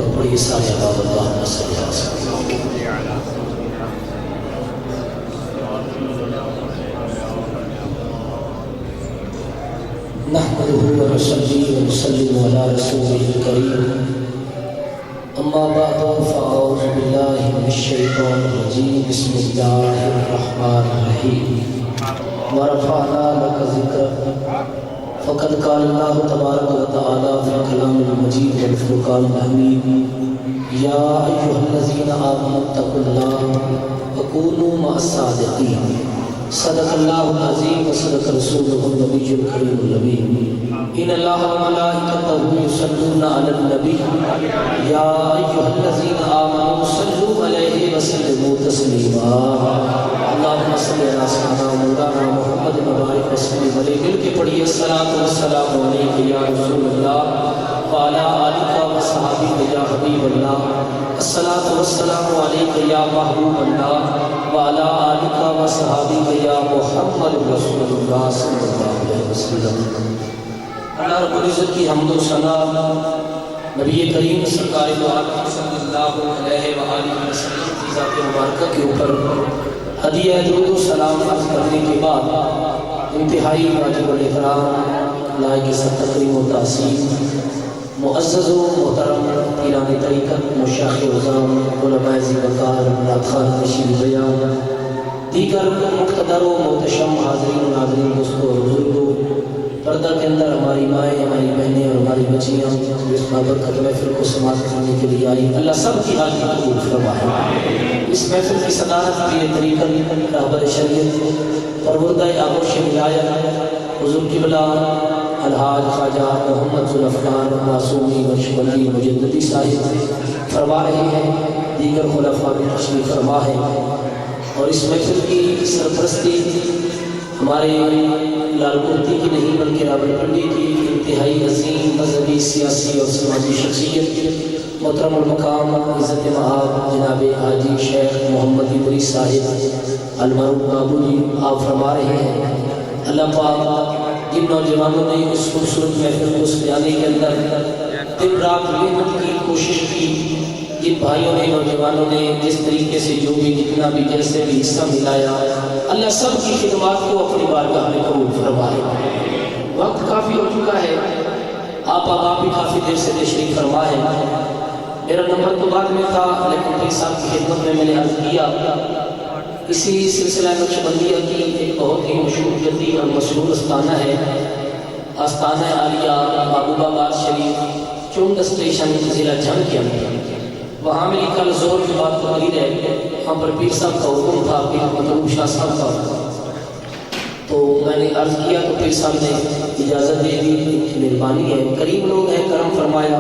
تو پڑھیے سارے آباد اللہم صلی اللہ علیہ وسلم. نحمده ونصلي ونسلم على رسوله الكريم اما بعد فاعوذ بالله من الشيطان الرجيم بسم الله الرحمن الرحيم ورفعنا لك ذكرك فقد قال الله تبارك وتعالى في الكلام المجيد والفرقان الحميد يا ايها الذين امنوا اتقوا الله وكونوا مع الصادقين صدق اللہ العظیم وصدق رسولہ النبی الکریم النبی ان اللہ وملائکتہ یصلون علی النبی یا ایھا الذین آمنوا صلوا علیہ وسلموا تسلیما. اللہم صلی علی سیدنا مولانا محمد مبارک وسلم علیہ. مل کے پڑھیے الصلاۃ والسلام علیک یا رسول اللہ وعلی آلک وصحبہ یا حبیب اللہ. الصلاۃ والسلام علیک یا محبوب اللہ وعلی آلک وصحبہ یا محمد رسول اللہ صلی اللہ علیہ وسلم. اللہ رب العزت کی حمد و ثنا نبی کریم سرکار دو عالم صلی اللہ علیہ وآلہ وسلم کی ذات مبارکہ کے اوپر ہدیہ درود و سلام عرض کرنے کے بعد انتہائی واجب الاحترام لائق تکریم و تعظیم معزز و محترم پیران طریقت مشایخ عظام علماء ذوالفقار نعت خوان نشین بیان دیگر مقتدر و محتشم حاضرین و ناظرین دوستوں اور بزرگوں پردہ کے اندر ہماری مائیں ہماری بہنیں اور ہماری بچیاں اس بابرکت محفل کو سماعت کرنے کے لیے آئی اللہ سب کی حاضری قبول فرمائے. اس محفل کی صدارت پیر طریقت رہبر شریعت پروردہ آغوش ولایت حضور قبلہ الحاج خواجہ محمد ذوالفقار معصومی بخشبندی مجددی صاحب فرما رہے ہیں. دیگر خلفاء بھی تشریف فرما ہے اور اس محفل کی سرپرستی ہمارے لال کرتی کی نہیں بلکہ راولپنڈی کی انتہائی عظیم مذہبی سیاسی اور سماجی شخصیت محترم المقام عزت مآب جناب حاجی شیخ محمد ادریس صاحب المعروف بابو جی آپ فرما رہے ہیں اللہ پاک جن نوجوانوں نے اس خوبصورت محفل کو سجانے کے اندر دن رات محنت کی کوشش کی جن بھائیوں نے نوجوانوں نے جس طریقے سے جو بھی جتنا بھی جیسے بھی حصہ ملایا اللہ سب کی خدمات کو اپنی بارگاہ میں قبول فرمائے. وقت کافی ہو چکا ہے آپ بھی کافی دیر سے تشریف فرما ہے. میرا نمبر تو بعد میں تھا لیکن بھائی صاحب کی خدمت میں نے عرض کیا اسی سلسلہ نقشبندیہ کی ایک بہت ہی مشہور جدید اور مشہور آستانہ ہے آستانہ عالیہ محبوب آباد شریف چونگ اسٹیشن ضلع جھنگ کے اندر. وہاں میری کل زور کی بات تقریر ہے وہاں پر پیر صاحب کا حکم تھا پیر مطلوب شاہ صاحب کا تو میں نے عرض کیا تو پیر صاحب نے اجازت دے دی. مہربانی ہے کریم لوگ ہیں کرم فرمایا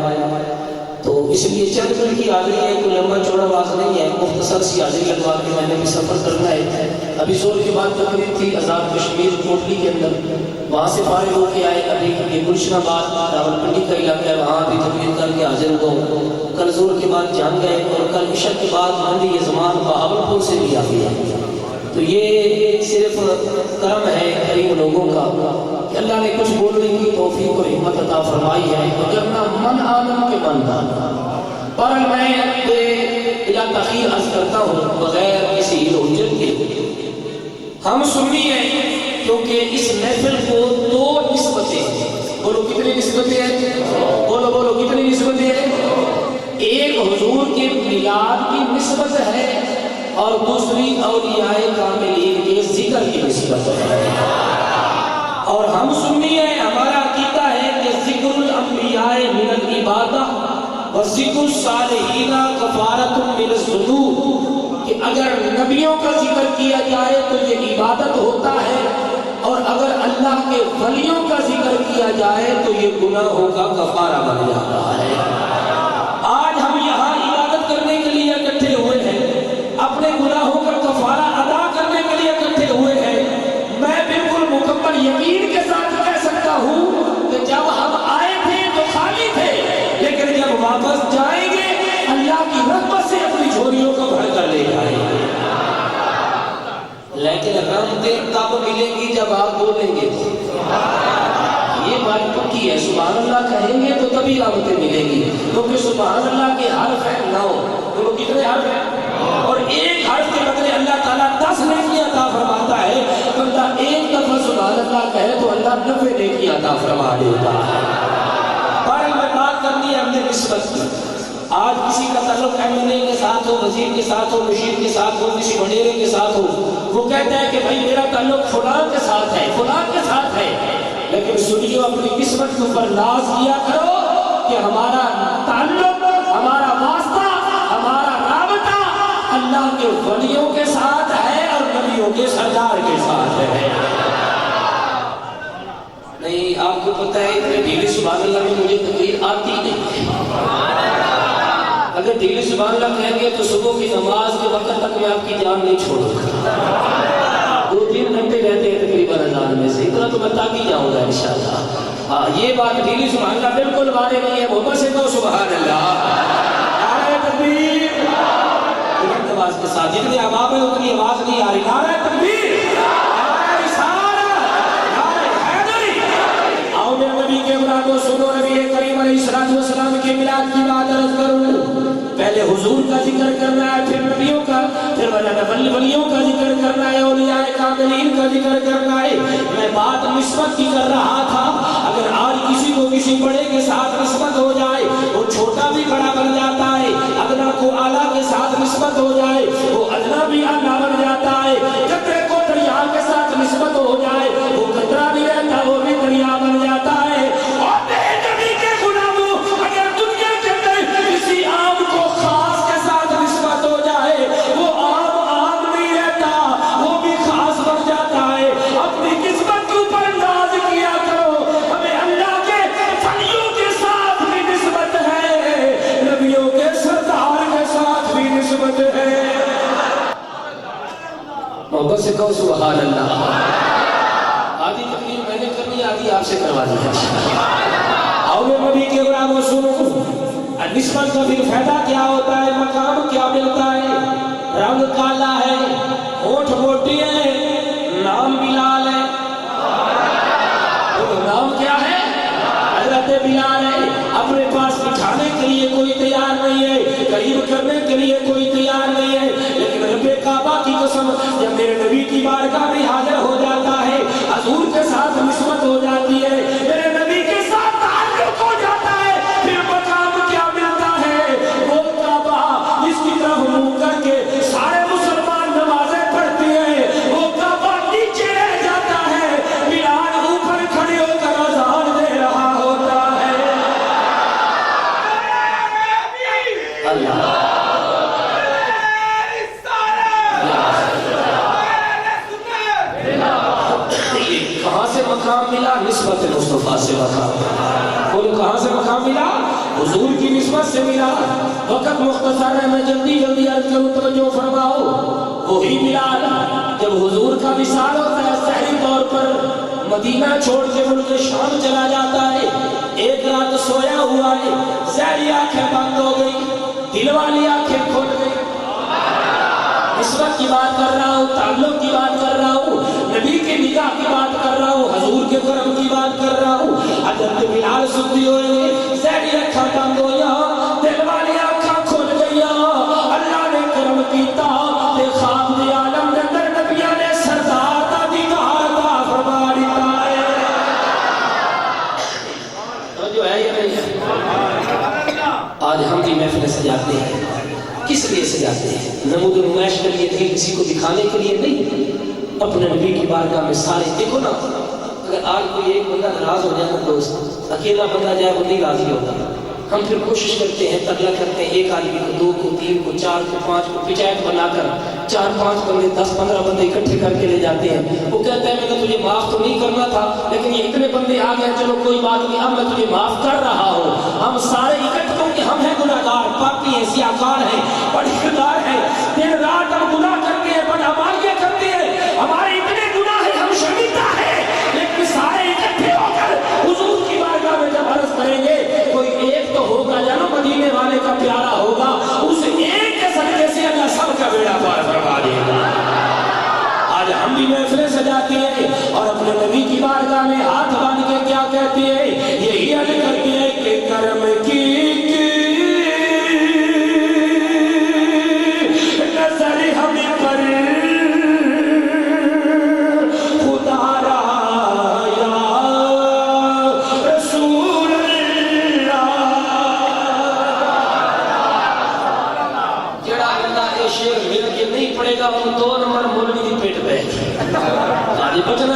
تو اس لیے چند منٹ کی حاضری ہے کوئی لمبا چوڑا واضح نہیں ہے مختصر سی حاضری لگوا کے میں نے بھی سفر کرنا ہے. ابھی زور کی بات تقریر تھی آزاد کشمیر کوٹلی کے اندر وہاں سے فارغ ہو کے آئے. ابھی یہ گلشن آباد راولپنڈی کا علاقہ ہے وہاں بھی تقریر کر کے حاضر ہو. کل زور کے بعد جان گئے اور کل عشاء کے بعد منڈی یہ زمان بہاولپور سے بھی آ گیا. تو یہ صرف کرم ہے کریم لوگوں کا کہ اللہ نے کچھ بولنے کی توفیق اور ہمت عطا فرمائی ہے. وگرنہ من عالم کے بندہ پر میں بلا تاخیر عرض کرتا ہوں بغیر کسی حجت کے ہم سنی ہیں کیونکہ اس محفل کو دو نسبتیں بولو کتنی نسبتیں ہیں بولو کتنی نسبتیں ہیں. ایک حضور کے میلاد کی نسبت ہے اور دوسری اولیاء کاملین کے ذکر کی نسبت ہے. اور ہم سنی ہیں ہمارا عقیدہ ہے کہ ذکر الانبیاء من العبادہ و ذکر الصالحین کفارۃ من الذنوب کہ اگر نبیوں کا ذکر کیا جائے تو یہ عبادت ہوتا ہے اور اگر اللہ کے ولیوں کا ذکر کیا جائے تو یہ گناہوں کا کفارہ بن جاتا ہے. آج ہم یہاں عبادت کرنے کے لیے اکٹھے ہوئے ہیں اپنے گناہوں کا کفارہ ادا کرنے کے لیے اکٹھے ہوئے ہیں. میں بالکل مکمل یقین کے ساتھ کہہ سکتا ہوں کہ جب ہم آئے تھے تو خالی تھے لیکن جب واپس جائیں گے اللہ کی رحمت سے اپنی جھولیوں کو بھر کر لے جائیں گے. لیکن رحمتیں تب ملیں گی جب آپ بولیں گے. یہ بات پکی ہے. سبحان اللہ کہیں گے تو تبھی رحمتیں ملیں گی، کیونکہ سبحان اللہ کے حرف ہیں 9، تو کتنے حرف ہیں؟ اور ایک حرف کے بدلے اللہ تعالیٰ 10 نیکی عطا فرماتا ہے۔ بندہ ایک دفعہ سبحان اللہ کہے تو اللہ 90 نیکی عطا فرما دیتا ہے۔ بہرحال میں بات کرنی ہے اپنے نسبت کی۔ آج کسی کا تعلق ایم این اے کے ساتھ ہو، وزیر کے ساتھ ہو، مشیر کے ساتھ ہو، کسی وڈیرے کے ساتھ ہو، وہ کہتا ہے کہ بھائی میرا تعلق فلاں کے ساتھ ہے، فلاں کے ساتھ ہے، لیکن سنیو اپنی قسمت کے اوپر ناز کیا کرو کہ ہمارا تعلق، ہمارا واسطہ، ہمارا رابطہ اللہ کے ولیوں کے ساتھ ہے اور نبیوں کے سردار کے ساتھ ہے۔ نہیں، آپ کو پتہ ہے اتنے ڈھیلی سبحان اللہ میں مجھے تقریر آتی نہیں۔ اگر ڈھیلی سبحان اللہ کہیں گے تو صبح کی نماز کے وقت تک میں آپ کی جان نہیں چھوڑوں گا، 2-3 گھنٹے رہتے ہیں تقریباً اذان میں سے، اتنا تو میں تاکی جاؤں گا انشاءاللہ۔ ہاں، یہ بات ڈھیلی سبحان اللہ بالکل وارے نہیں ہے، محبت سے کہو سبحان اللہ، نعرہ تکبیر، بلند آواز کے ساتھ، جتنے احباب ہیں اتنی آواز نہیں آ رہی، نعرہ تکبیر، نعرہ رسالت، نعرہ حیدری۔ آؤ میرے نبی کے مراد و سنو، نبی کریم علیہ السلام کے میلاد کی بات عرض کروں۔ پہلے حضور کا ذکر کرنا ہے، پھر نبیوں کا، پھر ولیوں کا ذکر کرنا ہے، اولیاء کاملین کا ذکر کرنا ہے۔ میں بات نسبت کی کر رہا تھا، اگر آج کسی کو کسی بڑے کے ساتھ نسبت ہو جائے وہ چھوٹا بھی بڑا بن جاتا ہے، ادنا کو اعلیٰ کے ساتھ نسبت ہو جائے وہ ادنا بھی اعلیٰ بن جاتا ہے، قطرے کو دریا کے ساتھ نسبت ہو جائے وہ قطرہ بھی رہتا وہ بھی دریا بن جاتا ہے۔ اور نبی کے غلاموں، اگر دنیا کے اندر کسی عام کو خاص کے ساتھ نسبت ہو جائے وہ عام نہیں رہتا، وہ بھی خاص بن جاتا ہے۔ اپنی قسمت کے اوپر ناز کیا کرو، ہمیں اللہ کے ولیوں کے ساتھ بھی نسبت ہے، نبیوں کے سردار کے ساتھ بھی نسبت ہے۔ محبت سے کہو سبحان اللہ۔ آدھی تقریر میں نے کرنی، آدھی آپ سے کروا دی ہے۔ آؤ میرے نبی کے غلاموں سنو، نسبت کا پھر فائدہ کیا ہوتا ہے، مقام کیا ملتا ہے؟ رنگ کالا ہے، ہونٹ موٹی ہے، نام بلال ہے۔ نام کیا ہے؟ حضرت بلال ہے۔ اپنے پاس بٹھانے کے لیے کوئی تیار نہیں ہے، قریب کرنے کے لیے کوئی تیار نہیں ہے، لیکن رب کعبہ کی قسم جب میرے نبی کی بارگاہ میں حاضر ہو جاتا ہے، حضور کے ساتھ نسبت ہو جاتی ہے، میرے نبی کے ساتھ تعلق ہو جاتا ہے، پھر مقام کیا ملتا ہے؟ وہ کعبہ جس کی طرف منہ کر کے سارے مسلمان نمازیں پڑھتے ہیں، وہ کعبہ نیچے رہ جاتا ہے، بلال اوپر کھڑے ہو کر اذان دے رہا ہوتا ہے۔ اللہ کہاں سے مقام ملا؟ نسبت مصطفیٰ سے مقام ملا۔ بولو کہاں سے مقام ملا؟ حضور کی نسبت سے ملا۔ وقت مختصر ہے، میں جلدی عرض کروں، توجہ فرماؤ۔ وہی بلال جب حضور کا وصال ہوتا ہے سحری طور پر مدینہ چھوڑ کے ملک شام چلا جاتا ہے، ایک رات سویا ہوا ہے، سحری آنکھیں بند ہو گئی، دل والی آنکھیں کھل گئی۔ نسبت کی بات کر رہا ہوں، تعلق کی بات کر رہا ہوں، نبی کے نکاح کی بات کر رہا ہوں، حضور کے کرم کی بات کر رہا ہوں۔ حضرت بلال سنتی ہوئے سحری آنکھیں بند ہو یا دل والی آنکھیں کھل گئی، اللہ نے کرم کیتا تے خواب دی عالم دے اندر نبیوں نے سردار دا دیدار عطا فرما دیتا ہے۔ جو ہے یہ نہیں ہے، آج ہم بھی محفلیں سجاتے ہیں، کس لیے سجاتے ہیں؟ نمود و نمائش کے لیے نہیں، کسی کو دکھانے کے لیے نہیں، اپنے نبی کی بارگاہ میں سارے دیکھو نا۔ اگر آج کوئی ایک بندہ ناراض ہو جائے نا دوست، اکیلا بندہ جائے وہ نہیں راضی ہوتا، ہم پھر کوشش کرتے ہیں، ترلا کرتے ہیں، ایک آدمی کو، 2 کو، 3 کو، 4 کو، 5 کو پنچایت بنا کر 4-5 بندے 10-15 بندے اکٹھے کر کے لے جاتے ہیں۔ وہ کہتا ہے میں نے تجھے معاف تو نہیں کرنا تھا، لیکن یہ اتنے بندے آ گئے، چلو کوئی بات نہیں، اب میں تجھے معاف کر رہا ہوں۔ ہم سارے اکٹھے ہوں کہ ہم ہیں گناہگار، پاپی ہیں، سیاہکار ہیں، پرہیزگار ہیں، دن رات ہم گناہ کرتے ہیں، بدعمالیاں کرتے ہیں، ہمارے اتنے گناہ ہیں، ہم شرمندہ ہیں، لیکن سارے اکٹھے ہو کر حضور کی بارگاہ میں جب عرض کریں گے، کوئی ایک تو ہوگا جانو مدینے والے کا پیارا ہوگا، اس ایک کے صدقے سے اللہ سب کا بیڑا پار فرما دے گا۔ آج ہم بھی محفلیں سجاتے ہیں اور اپنے نبی کی بارگاہ میں ہاتھ باندھ کے کیا کہتے ہیں؟ یہی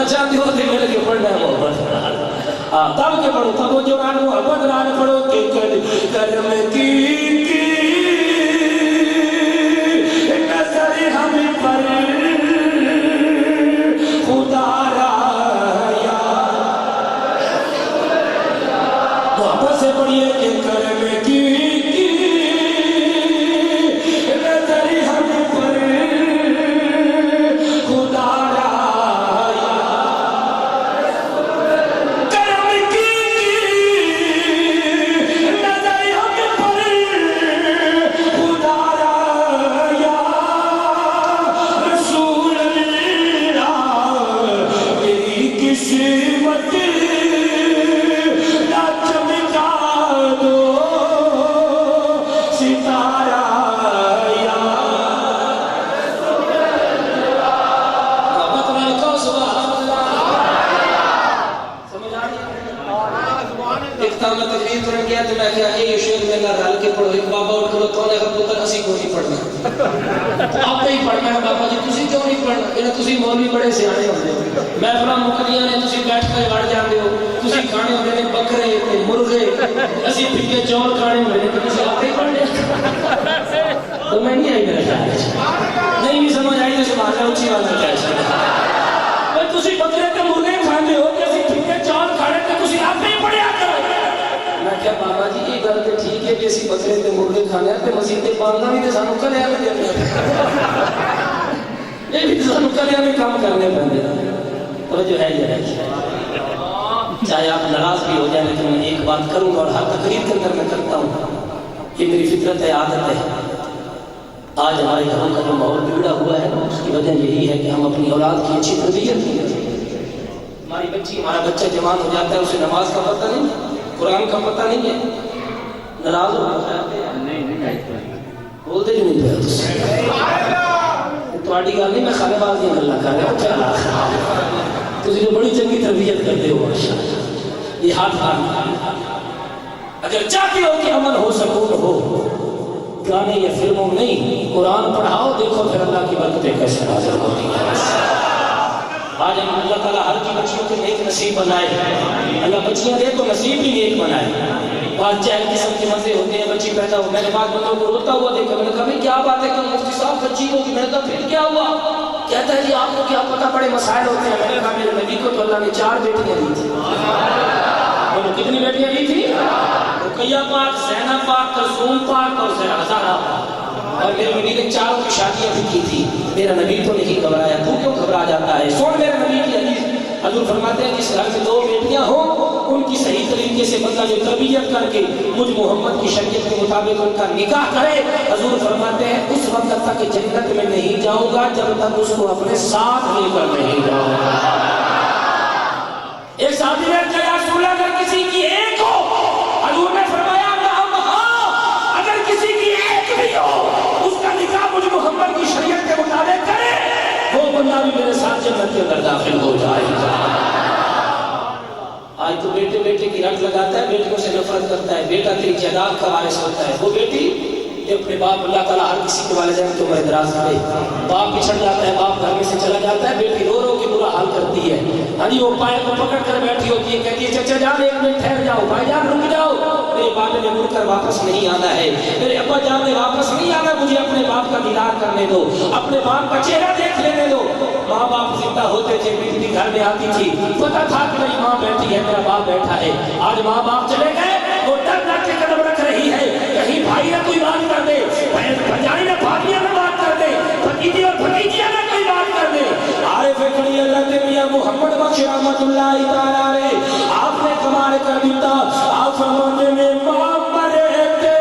پڑھنا چاہتے ہو تو مل کے پڑھنا ہے محبت ہاں تب کے پڑھو تب جو محبت نال پڑھو کہ کرم کی نظر ہم پر خدا رایا محبت سے پڑھیے کہ کرم کی آپ ہی پڑھنا ہے بابا جی تسی کیوں نہیں پڑھنا تسی مولوی بڑے سیانے ہوتے ہو محفلاں مکدیاں نے تسی بیٹھ کے وڑ جاندے ہو تسی کھانے ہوندے نے بکرے تے مرغے اسی پھکے چول کھانے ہوندے نے تسی آپ ہی پڑھنے تو میں نہیں آئی میرے خیال نہیں بھی سمجھ آئی تو سبحان اللہ اونچی آواز میں کہہ بھائی تسی بکرے تے مرغے کھاندے ہو تے اسی پھکے چول کھانے تے تسی آپ ہی پڑھیا کرو میں کیا بابا جی یہ گل تے ٹھیک ہے کہ اسی بکرے تے مرغے کھانے تے مسجد تے پالنا بھی تے سانو کلیا میں دینا یہ بھی سانو کلیا میں کام کرنے پیندے توجہ ہے یہ ہے چاہے آپ ناراض بھی ہو جائیں لیکن میں ایک بات کروں گا اور ہر تقریر کے اندر میں کرتا ہوں یہ میری فطرت ہے عادت ہے آج ہمارے گھروں کا جو ماحول بگڑا ہوا ہے اس کی وجہ یہی ہے کہ ہم اپنی اولاد کی اچھی تربیت نہیں کرتے ہماری بچی ہمارا بچہ جوان ہو جاتا ہے اسے نماز کا پتہ نہیں قرآن کا پتہ نہیں ہے ناراض ہو بولتے جو نہیں پہ تھوڑی گل نہیں میں خالے باز دیا گلا کر رہا ہوں تسی تو بڑی چنگی تربیت کرتے ہو یہ ہاتھ اگر چاہتے ہو کہ امن ہو سکون ہو گانے یا فلموں نہیں قرآن پڑھاؤ دیکھو پھر اللہ کی برکتیں کیسے نازل ہوتی ہیں آج ہم اللہ تعالیٰ ہر کی بچیوں کے نیک نصیب بنائے اللہ بچیاں دے تو نصیب بھی نیک بنائے بعض چہل قسم کے مزے ہوتے ہیں بچی پیدا ہو میں نے بعض بندوں کو روتا ہوا دیکھا میں نے کہا کیا بات ہے کہ مفتی صاحب بچی ہوگی میں نے کہا پھر کیا ہوا کہتا ہے جی آپ کو کیا پتہ بڑے مسائل ہوتے ہیں میں نے کہا میرے نبی کو تو اللہ نے 4 بیٹیاں دی تھی بولو کتنی بیٹیاں دی تھی رقیہ پاک زینب پاک کلثوم پاک اور زہرا اور میرے نبی نے 4 کی شادیاں بھی کی تھی میرا نبی تو نہیں گھبرایا تو کیوں گھبرا جاتا ہے سن میرے نبی کی حدیث حضور فرماتے ہیں جس گھر میں 2 بیٹیاں ہوں ان کی صحیح طریقے سے بندہ جو تربیت کر کے مجھ محمد کی شریعت کے مطابق ان کا نکاح کرے حضور فرماتے ہیں اس وقت تک جنت میں نہیں جاؤں گا جب تک اس کو اپنے ساتھ لے کر نہیں جاؤں گا ایک صحابی نے کہا رسول اللہ اگر کسی کی ایک ہو حضور نے فرمایا نعم ہاں اگر کسی کی ایک بھی ہو اس کا نکاح مجھ محمد کی شریعت کے مطابق کرے وہ بندہ بھی میرے ساتھ جنت کے اندر داخل ہو جائے گا آج تو بیٹے بیٹے کی رٹ لگاتا ہے بیٹیوں سے نفرت کرتا ہے بیٹا تیری جائیداد کا وارث ہوتا ہے وہ بیٹی یہ اپنے باپ اللہ تعالیٰ ہر کسی کے والدین کی عمر دراز کرے باپ پچھڑ جاتا ہے باپ گھر میں سے چلا جاتا ہے بیٹی رو رو کے برا حال کرتی ہے ہنی وہ پائے کو پکڑ کر بیٹھی ہوتی ہے کہتی ہے چچا جان 1 منٹ ٹھہر جاؤ بھائی جان رک جاؤ میرے باپ نے مڑ کر واپس نہیں آنا ہے میرے ابا جان نے واپس نہیں آنا مجھے اپنے باپ کا دیدار کرنے دو اپنے باپ کا چہرہ دیکھ لینے دو ماں باپ زندہ ہوتے تھے بیٹی گھر میں آتی تھی پتہ تھا کہ میری ماں بیٹھی ہے میرا باپ بیٹھا ہے آج ماں باپ چلے گئے وہ ڈر ڈر کے قدم رکھ رہی ہے کہیں بھائی نہ کوئی بات کر دے بھجائی نہ بھابیاں نہ بات کر دے بھتیجی اور بھتیجیاں نہ کوئی بات کر دے عارف کڑی اللہ کے میاں محمد بخش رحمت اللہ تعالیٰ علیہ آپ نے کمال کر دیتا آپ فرماتے میں ماں مرے تھے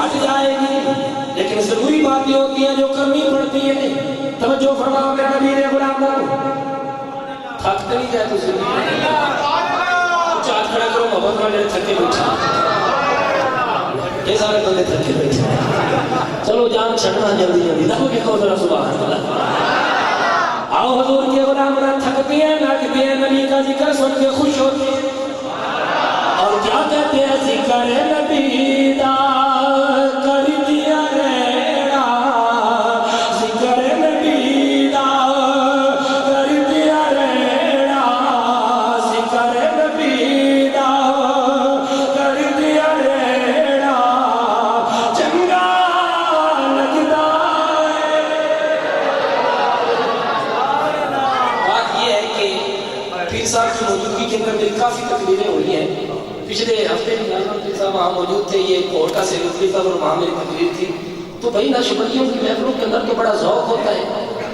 ہٹ جائے گی، لیکن ضروری باتیں ہوتی ہیں جو کرنی پڑتی ہیں۔ توجہ فرماؤ میرے نبی نے غلاموں، تھکتے نہیں جائے تو ضروری کچھ ہاتھ کھڑا کرو محبت والے تھکے بیٹھے، یہ سارے بندے تھکے بیٹھے، چلو جان چھڑنا جلدی جلدی دیکھو کہ کہو ذرا سبحان اللہ۔ آؤ حضور کے غلام نہ تھکتے ہیں نہ کہتے ہیں، نبی کا ذکر سن کے خوش ہوتے ہیں اور کیا کہتے ہیں، ذکر نبی دا کر دیا ریڑا، ذکر نبی دا کر دیا ریڑا، ذکر نبی دا کر دیا ریڑا، چنگا لگتا ہے۔ بات یہ ہے کہ پیر صاحب کی موجودگی کے اندر میری کافی تقریریں ہوئی ہیں۔ پچھلے ہفتے میں پیر صاحب وہاں موجود تھے، یہ کوٹ کا سیکرٹری تھا اور وہاں میری تقریر تھی۔ تو بھائی ناشبندیوں کی محفلوں کے اندر تو بڑا ذوق ہوتا ہے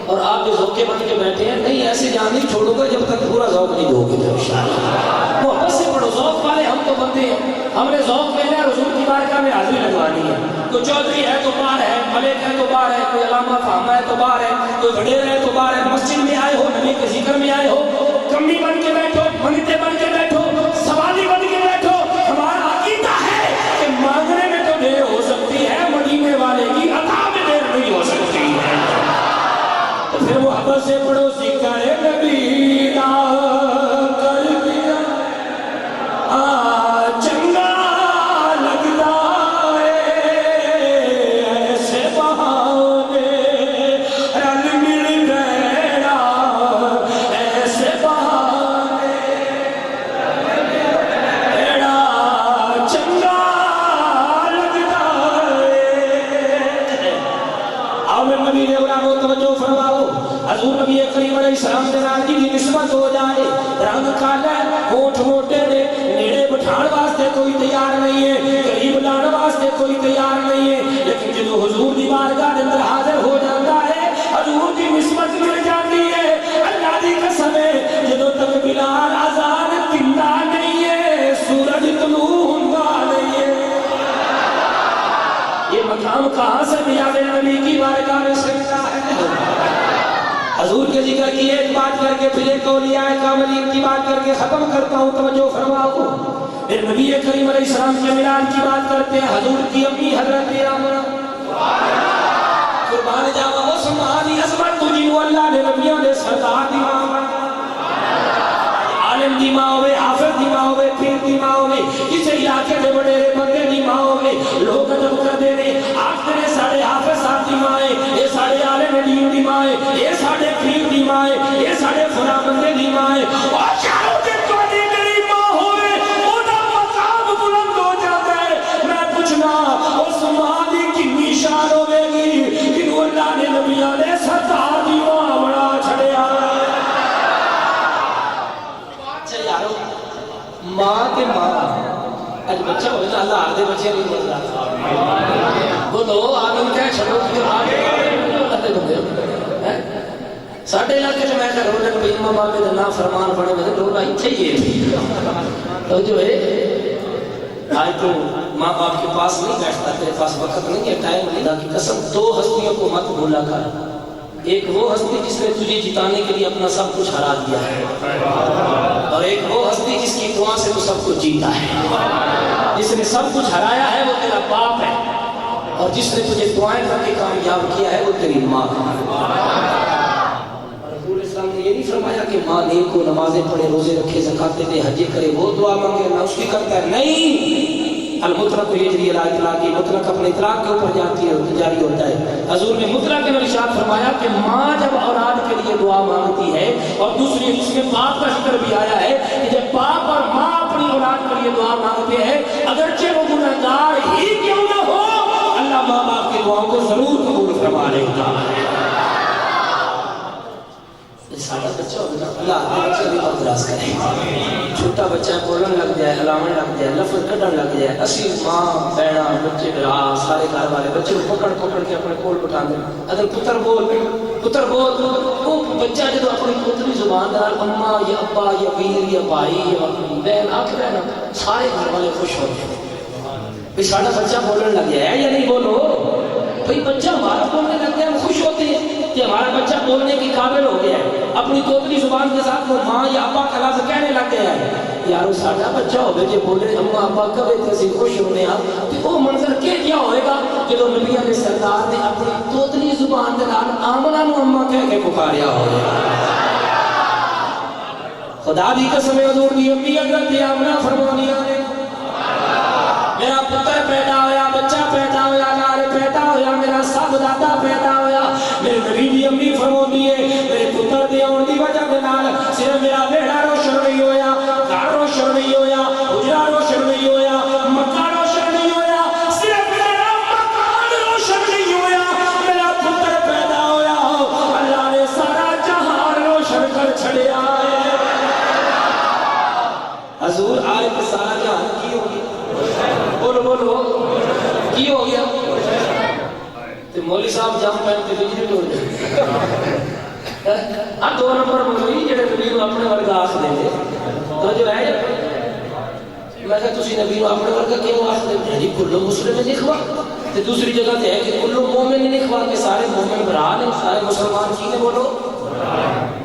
اور آپ جو ذوقے بن کے بیٹھے ہیں، نہیں ایسے جان نہیں چھوڑو گے جب تک پورا ذوق نہیں دو گے انشاءاللہ۔ محبت سے پڑھو، ذوق والے ہم تو بندے ہیں، ہم نے ذوق پہلے حضور کی بارگاہ میں حاضری لگوانی ہے۔ کوئی چودھری ہے تو بار ہے، ملک ہے تو بار ہے، کوئی علامہ فہمہ ہے تو بار ہے، کوئی وڈیر ہے تو بار ہے۔ مسجد میں آئے ہو، نبی کے ذکر میں آئے ہو، کمی بن کے بیٹھو، منگتے بن کے بیٹھو، سوالی بن کے بیٹھو۔ ہمارا عقیدہ ہے کہ مانگنے میں تو دیر ہو سکتی ہے، مدینے والے کی عطا میں دیر نہیں ہو سکتی ہے۔ تو پھر محبت سے پڑھو، ذکر نبی دا کر دیا چنگا لگتا ہے، ایسے بہانے رل مل گیا، ایسے بہانے ایڑا چنگا لگتا ہے۔ آؤ میرے نبی نے غلاموں توجہ فرماؤ، حضور نبی کریم علیہ السلام دے نال دی نسبت ہو جائے، رنگ کالا ہونٹ موٹے نے، نیڑے بٹھان واسطے کوئی تیار نہیں ہے، قریب لانے واسطے کوئی تیار نہیں ہے، لیکن جدو حضور دی بارگاہ دے اندر حاضر ہو جاتا ہے، حضور دی نسبت مل جاتی ہے۔ اللہ دی قسم ہے، جدو تک بلال اذان دیندا نہیں ہے، سورج طلوع ہوندا نہیں ہے۔ یہ مقام کہاں سے ملا میرے نبی کی بارگاہ میں سے ملا ہے؟ حضور کے ذکر کی ایک بات کر کے پھر ایک اولیاء کاملین کی بات کر کے ختم کرتا ہوں، توجہ فرماؤ۔ پھر نبی کریم علیہ السلام کے میلاد کی بات کرتے ہیں، حضور کی امی حضرت آمنہ قربان جاوا وہ سماعی عظمت تو جنو اللہ نے نبیوں نے سردار دی ماں بنا، عالم دی ماں ہوئے، حافظ دی ماں ہوئے، پیر دی ماں ہوئے، کسی علاقے دے بڑے بندے دی ماں ہوئے، لوگ ادب کر دے نے آخر نے ساڑھے حافظ صاحب دی ماں ہے، یہ ساڑھے عالم دین دی ماں ہے، یہ ساڑھے پیر دی ماں ہے، یہ ساڑھے فلاں بندے دی ماں ہے، اور چاروں دن تو دی میری ماں ہوئے، اونا مقام بلند ہو جاتا ہے۔ میں پوچھنا اس ماں دی کنی شان ہوئے گی کنو اللہ نے نبیوں نے سردار دی ماں بڑا چھڑے آئے۔ ماں کے ماں اج بچہ ہوئے نا، اللہ آردے بچے نہیں بولتا بولو آدم کیا چھڑو کہ آگے اللہ بندے ساڑھے علاقے جو میں کہا رونے کو امام بابے دے نا فرمان پڑھے میں رونا اتھے ہی ہے۔ تو جو ہے آج تو ماں باپ کے پاس نہیں بیٹھتا، تیرے پاس وقت نہیں ہے، ٹائم نہیں، دا کی قسم دو ہستیوں کو مت بھولا کر، ایک وہ ہستی جس نے تجھے جتانے کے لیے اپنا سب کچھ ہرا دیا ہے، اور ایک وہ ہستی جس کی دعا سے تو سب کچھ جیتا ہے۔ جس نے سب کچھ ہرایا ہے وہ تیرا باپ ہے، اور جس نے تجھے دعائیں کر کے کامیاب کیا ہے وہ تیری ماں ہے۔ رسول اسلام نے یہ نہیں فرمایا کہ ماں نیک کو نمازیں پڑھے، روزے رکھے، زکاتیں دے، حج کرے، وہ دعا مانگے نہ اس کی کرتا ہے، نہیں۔ المطلق یجری علی اطلاق، مطلق اپنے اطلاق کے اوپر جاتی ہے، جاری ہوتا ہے۔ حضور نے مطلق کے ارشاد فرمایا کہ ماں جب اولاد کے لیے دعا مانگتی ہے، اور دوسری جس میں باپ کا ذکر بھی آیا ہے کہ جب باپ اور ماں اپنی اولاد کے لیے دعا مانگتے ہیں، اگرچہ وہ گنہگار ہی کیوں نہ ہو، اللہ ماں باپ کی دعاؤں کو ضرور قبول فرما لیتا ہے۔ ساڑھا بچہ ہوگا اللہ آدھے بچہ بھی بہت دراز کرے، چھوٹا بچہ بولن لگ جائے، ہلاون لگ جائے، لفظ کٹن لگ جائے، اسی ماں بیڑا بچے برا سارے گھر والے بچے پکڑ کے اپنے کول بٹھا دیں، اگر پتر بول وہ بچہ جب اپنی پتری زبان دار اماں یا ابا یا ویر یا بھائی یا بہن آکھ رہے نا، سارے گھر والے خوش ہو جائے۔ بھائی ساڈا بچہ بولنے لگ گیا ہے یا نہیں بولو بھائی بچہ ہمارا بولنے لگ گیا ہم خوش ہوتے ہیں کہ ہمارا بچہ بولنے کے قابل ہو گیا ہے اپنی طوطلی زبان کے ساتھ وہ ماں یا ابا کا لفظ کہنے لگ گیا ہے یارو ساڈا بچہ ہوگا جو بولے اما ابا کبھی تے اسی خوش ہونے ہاں کہ وہ منظر کیا ہوئے گا جب نبی علیہ سرکار نے اپنی طوطلی زبان کے نال آمنہ نو اما کہہ کے پکاریا ہوگا خدا دی قسم حضور دی امی حضرت آمنہ فرمانیاں نے میرا پتر پیدا ہویا بچہ پیدا ہویا نارے پیدا ہویا میرا سب دادا پیدا ہویا میرے نبی دی امی فرمانی ہے میرے پتر دی آن دی وجہ کے نال صرف میرا بیڑا روشن نہیں ہویا گھر روشن نہیں ہویا اجرا روشن نہیں ہویا مکہ روشن نہیں ہویا صرف میرا مکان روشن نہیں ہویا میرا پتر پیدا ہویا اللہ نے سارا جہان روشن کر چھڑیا ہے حضور آئے کہ سارا جہان کی ہوگی بولو بولو کی ہو گیا تو مولی صاحب جب میں تے بجلی ٹوٹ جائے ہاں 2 نمبر مولوی جڑے نبی نو اپنے ورگا آخ دیں گے تو جو ہے میں کہا تسی نبی نو اپنے ورگا کیوں آخ دیں گے جی کلو مسلم نکھوا تو دوسری جگہ تے ہے کہ کلو مومن نکھوا کے سارے مومن برحال ہیں سارے مسلمان کی نے بولو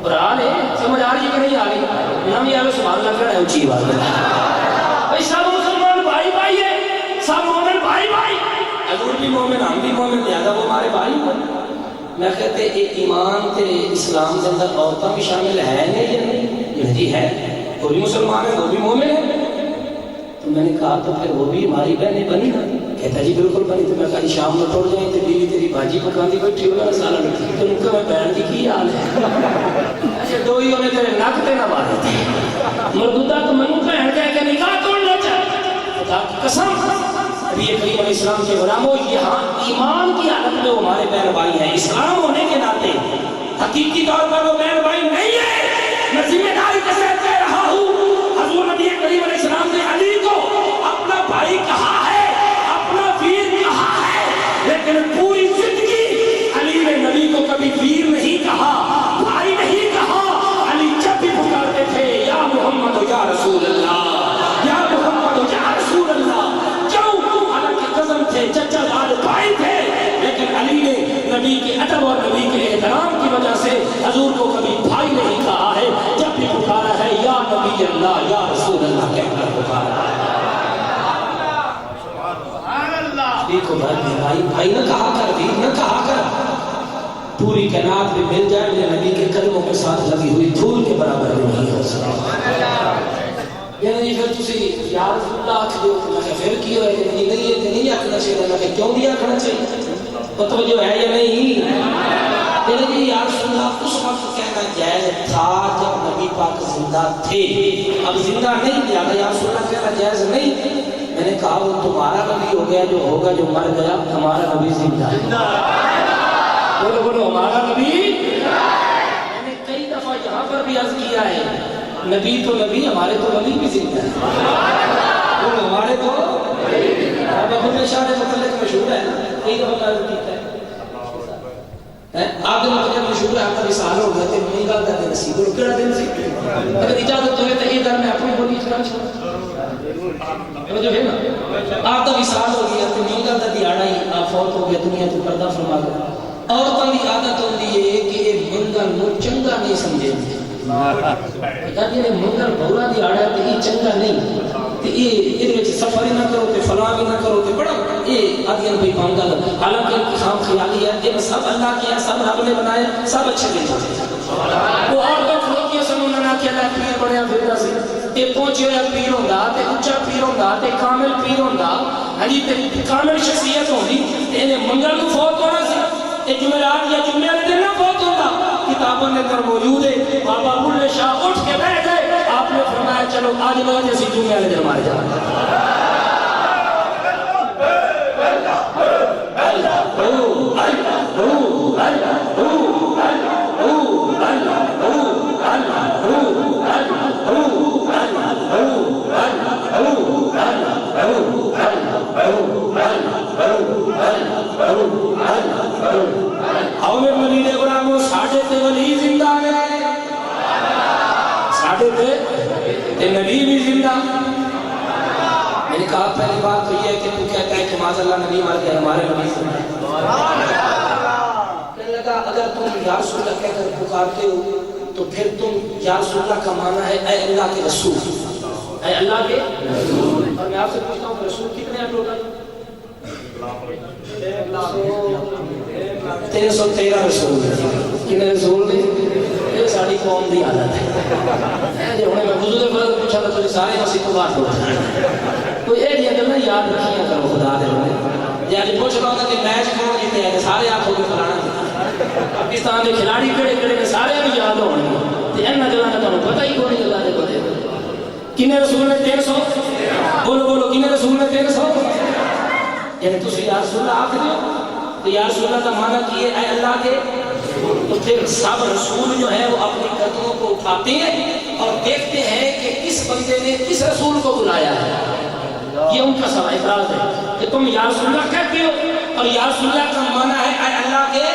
برحال ہیں سمجھ آ رہی ہے کہ نہیں آ رہی نام یہ سبحان اللہ کہنا ہے اچھی بات ہے بھائی سب مسلمان بھائی بھائی ہے سب مومن بھائی بھائی حضور بھی مومن ہم بھی مومن زیادہ وہ ہمارے بھائی ہیں میں کہتے ایک ایمان تے اسلام کے اندر عورتیں بھی شامل ہے نہیں یا نہیں جی ہے وہ بھی مسلمان ہے وہ بھی مومن ہے تو میں نے کہا تو پھر وہ بھی ہماری بہنیں بنی نا کہتا جی بالکل بنی تو میں کہا شام میں ٹوڑ جائیں تو بیوی تیری بھاجی پکاندی بیٹھی ہوگا سالہ لڑکی تو ان کا میں بہن کی کی حال ہے اچھا دو ہی ہونے تیرے نک تے نہ بارے تھے مردودہ تو منو بہن کہہ کے نکاح توڑنا چاہتا خدا کی قسم نبی کریم علیہ السلام کے غلاموں یہاں ایمان کی حالت میں وہ ہمارے بہن بھائی ہیں اسلام ہونے کے ناطے حقیقی طور پر وہ بہن بھائی نہیں ہے میں ذمہ داری کے ساتھ کہہ رہا ہوں حضور نبی کریم علیہ السلام نے علی کو اپنا بھائی کہا ہے اپنا ویر کہا ہے لیکن پوری زندگی علی نے نبی کو کبھی ویر نہیں کہا بھائی نہیں کہا علی جب بھی پکارتے تھے یا محمد یا رسول اللہ یا محمد یا رسول اللہ چچا لال بھائی تھے لیکن علی نے نبی کے ادب اور نبی کے احترام کی وجہ سے حضور کو کبھی بھائی نہیں کہا ہے جب بھی پکارا ہے یا نبی اللہ یا رسول اللہ کہہ کر پکارا ہے دیکھو بھائی بھائی نہ کہا کر ویر نہ کہا کر پوری کائنات میں مل جائے میرے نبی کے قدموں کے ساتھ لگی ہوئی دھول کے برابر نہیں ہو سکتا یعنی پھر تسی یا رسول اللہ آکھ دو کہ پھر کی ہوئے کہ نہیں آکھنا چاہیے کہ کیوں نہیں آکھنا چاہیے توجہ ہے یا نہیں یعنی یا رسول اللہ اس وقت کہنا جائز تھا جب نبی پاک زندہ تھے اب زندہ نہیں لیا یا رسول اللہ کہنا جائز نہیں میں نے کہا وہ تمہارا نبی ہو گیا جو ہوگا جو مر گیا ہمارا نبی زندہ بولو بولو ہمارا نبی میں نے کئی دفعہ یہاں پر بھی عرض کیا ہے نبی تو نبی ہمارے تو ولی بھی زندہ ہے ہمارے تو بابا شاہ متعلق مشہور ہے کئی دفعہ عرض کیتا ہے آپ دن مطلب مشہور ہے آپ کا وصال ہو گیا تھے نہیں گل کا دن سی بول کیڑا دن سی اگر اجازت ہوئے تو یہ در میں اپنی بولی چلا چھوڑا جو ہے نا آپ کا وصال ہو گیا تو نہیں گل کا دیاڑا ہی آپ فوت ہو گیا دنیا تو پردہ فرما گیا عورتوں کی عادت ہوتی ہے کہ یہ منگل نو چنگا نہیں سمجھے جی نے منگل بہرا دی آڑا تے یہ چنگا نہیں تے یہ ادھر وچ سفر نہ کرو تے فلاں بھی نہ کرو تے بڑا یہ آدیاں بھی منگل حالانکہ انتخاب خیالی ہے یہ سب اللہ کے سب رب نے بنائے سب اچھے دن وہ اور تو کھلوتیاں سنوں نہ کہ اللہ پیر بنیا پھردا سی تے پہنچے ہوا پیر ہوندا تے اونچا پیر ہوندا تے کامل پیر ہوندا ہاں جی تے کامل شخصیت ہوندی تے منگل کو فوت ہونا سی تے جمعرات یا جمعے والے دن نہ فوت ہوندا کتابوں کے اندر موجود ہے بابا بلے شاہ اٹھ کے بیٹھ گئے آپ نے فرمایا چلو آج میں جیسی جمعے والے دن مارے جانا آؤ میں ملینے غلاموں ساڑھے تے ولی زندہ ہے ساڑھے تے نبی بھی زندہ میں نے کہا پہلی بات تو یہ ہے کہ تو کہتا ہے کہ معاذ اللہ نبی مر گئے ہمارے نبی سے کہنے لگا اگر تم یا رسول اللہ کہہ کر پکارتے ہو تو پھر تم یا رسول اللہ کا معنی ہے اے اللہ کے رسول، اے اللہ کے رسول۔ اور میں آپ سے پوچھتا ہوں کہ رسول کتنے ہیں ٹوٹل؟ 313 رسول کنے رسول نے؟ یہ ساری قوم دی عادت ہے جو ہنے میں وضو دے بعد پوچھا تو تجھے سارے مسیح تو بات ہو کوئی یہ نہیں گلا یاد رکھیاں کرو خدا دے بندے یا جی پوچھ رہا ہوں کہ میچ کون جیتے ہیں سارے آپ ہو کے فلانا پاکستان کے کھلاڑی کڑے کڑے سارے بھی یاد ہونے تے ان گلاں دا تانوں پتہ ہی کوئی نہیں اللہ دے بندے کنے رسول نے 300 بولو بولو کنے رسول نے 300 یعنی تسی یا رسول اللہ آکھ دیو تو یا رسول اللہ کا معنی کیے اے اللہ کے، تو پھر سب رسول جو ہے وہ اپنی قدموں کو اٹھاتے ہیں اور دیکھتے ہیں کہ کس بندے نے کس رسول کو بلایا ہے۔ یہ ان کا سوال اعتراض ہے کہ تم یا رسول اللہ کہتے ہو اور یا رسول اللہ کا معنی ہے اے اللہ کے،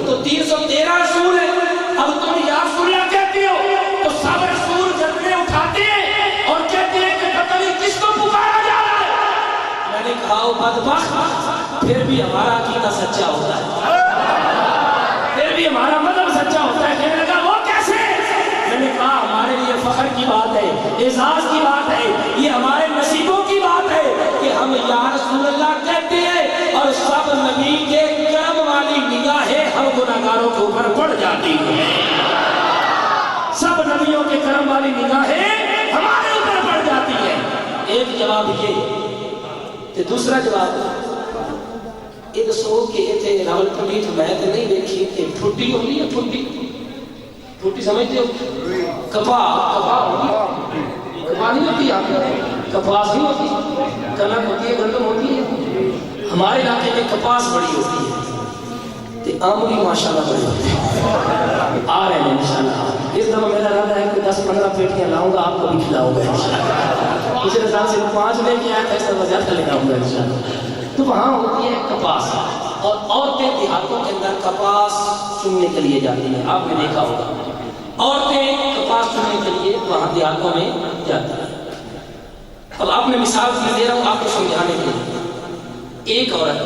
تو 313 رسول ہے، اب تم یا رسول اللہ کہتے ہو تو سب رسول گردنے اٹھاتے ہیں اور کہتے ہیں کہ پتہ نہیں کس کو پکارا جا رہا ہے۔ میں نے کہا او بدبخت پھر بھی ہمارا عقیدہ سچا ہوتا ہے، پھر بھی ہمارا مذہب سچا ہوتا ہے۔ کہنے لگا وہ کیسے؟ میں نے کہا ہمارے لیے فخر کی بات ہے، اعزاز کی بات ہے، یہ ہمارے نصیبوں کی بات ہے کہ ہم یا رسول اللہ کہتے ہیں اور سب نبی کے کرم والی نگاہیں ہم گناہگاروں کے اوپر پڑ جاتی ہیں، سب نبیوں کے کرم والی نگاہیں ہمارے اوپر پڑ جاتی ہیں۔ ایک جواب یہ تے دوسرا جواب یہ دسو کہ اتنے راول پنڈت میں تو نہیں دیکھی کہ پھٹی ہوتی ہے، پھٹی سمجھتے ہو؟ کپا نہیں ہوتی، آپ کپاس نہیں ہوتی، کنک ہوتی ہے، گندم ہوتی ہے۔ ہمارے علاقے میں کپاس بڑی ہوتی ہے تے آم بھی ماشاءاللہ بڑی ہوتی ہے، آ رہے ہیں انشاءاللہ۔ اس دفعہ میرا ارادہ ہے کہ 10-15 پیٹیاں لاؤں گا، آپ کو بھی کھلاؤں گا انشاءاللہ۔ پچھلے سال سے 5 لے کے آیا تھا، اس دفعہ زیادہ لے آؤں گا انشاءاللہ۔ تو وہاں ہوتی ہے کپاس اور عورتیں دیہاتوں کے اندر کپاس چننے کے لیے جاتی ہیں، آپ نے دیکھا ہوگا عورتیں کپاس چننے کے لیے وہاں دیہاتوں میں جاتی ہیں۔ اب آپ نے مثال دے رہا ہوں آپ کو سمجھانے کے لیے، ایک عورت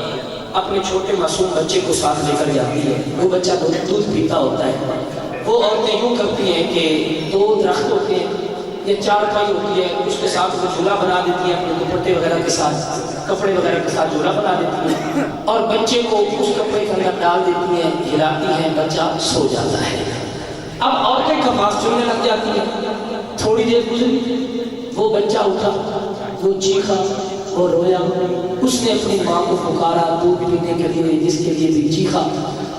اپنے چھوٹے معصوم بچے کو ساتھ لے کر جاتی ہے، وہ بچہ دودھ پیتا ہوتا ہے، وہ عورتیں یوں کرتی ہیں کہ 2 درخت ہوتے ہیں یا 4 پائی ہوتی ہے، اس کے ساتھ وہ جھولا بنا دیتی ہے، اپنے دوپٹے وغیرہ کے ساتھ کپڑے وغیرہ کے ساتھ جھولا بنا دیتی ہیں اور بچے کو اس کپڑے کے اندر ڈال دیتی ہیں، ہلاتی ہیں، بچہ سو جاتا ہے۔ اب عورتیں کپاس چننے لگ جاتی ہیں، تھوڑی دیر گزری، وہ بچہ اٹھا، وہ چیخا اور رویا، اس نے اپنی ماں کو پکارا دودھ پینے کے لیے، جس کے لیے بھی چیخا۔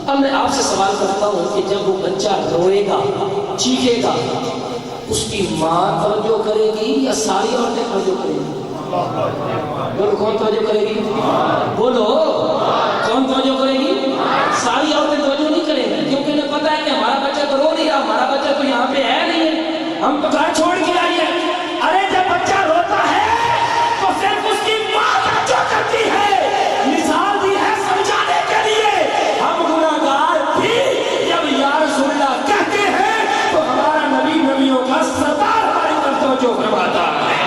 اب میں آپ سے سوال کرتا ہوں کہ جب وہ بچہ روئے گا، چیخے گا، اس کی ماں توجہ کرے گی یا ساری عورتیں توجہ کریں گی؟ بولو کون توجہ کرے گی؟ بولو کون توجہ کرے گی؟ ساری عورتیں توجہ نہیں کریں گی، کیونکہ انہیں پتا ہے کہ ہمارا بچہ تو رو نہیں رہا، ہمارا بچہ تو یہاں پہ ہے نہیں ہے، ہم تو گھر چھوڑ کے آئیے۔ ارے جب بچہ روتا ہے تو صرف اس کی ماں توجہ کرتی ہے، مثال دی ہے سمجھانے کے لیے۔ ہم گناہگار بھی جب یا رسول اللہ کہتے ہیں تو ہمارا نبی نبیوں کا سردار ہماری طرف توجہ فرماتا ہے۔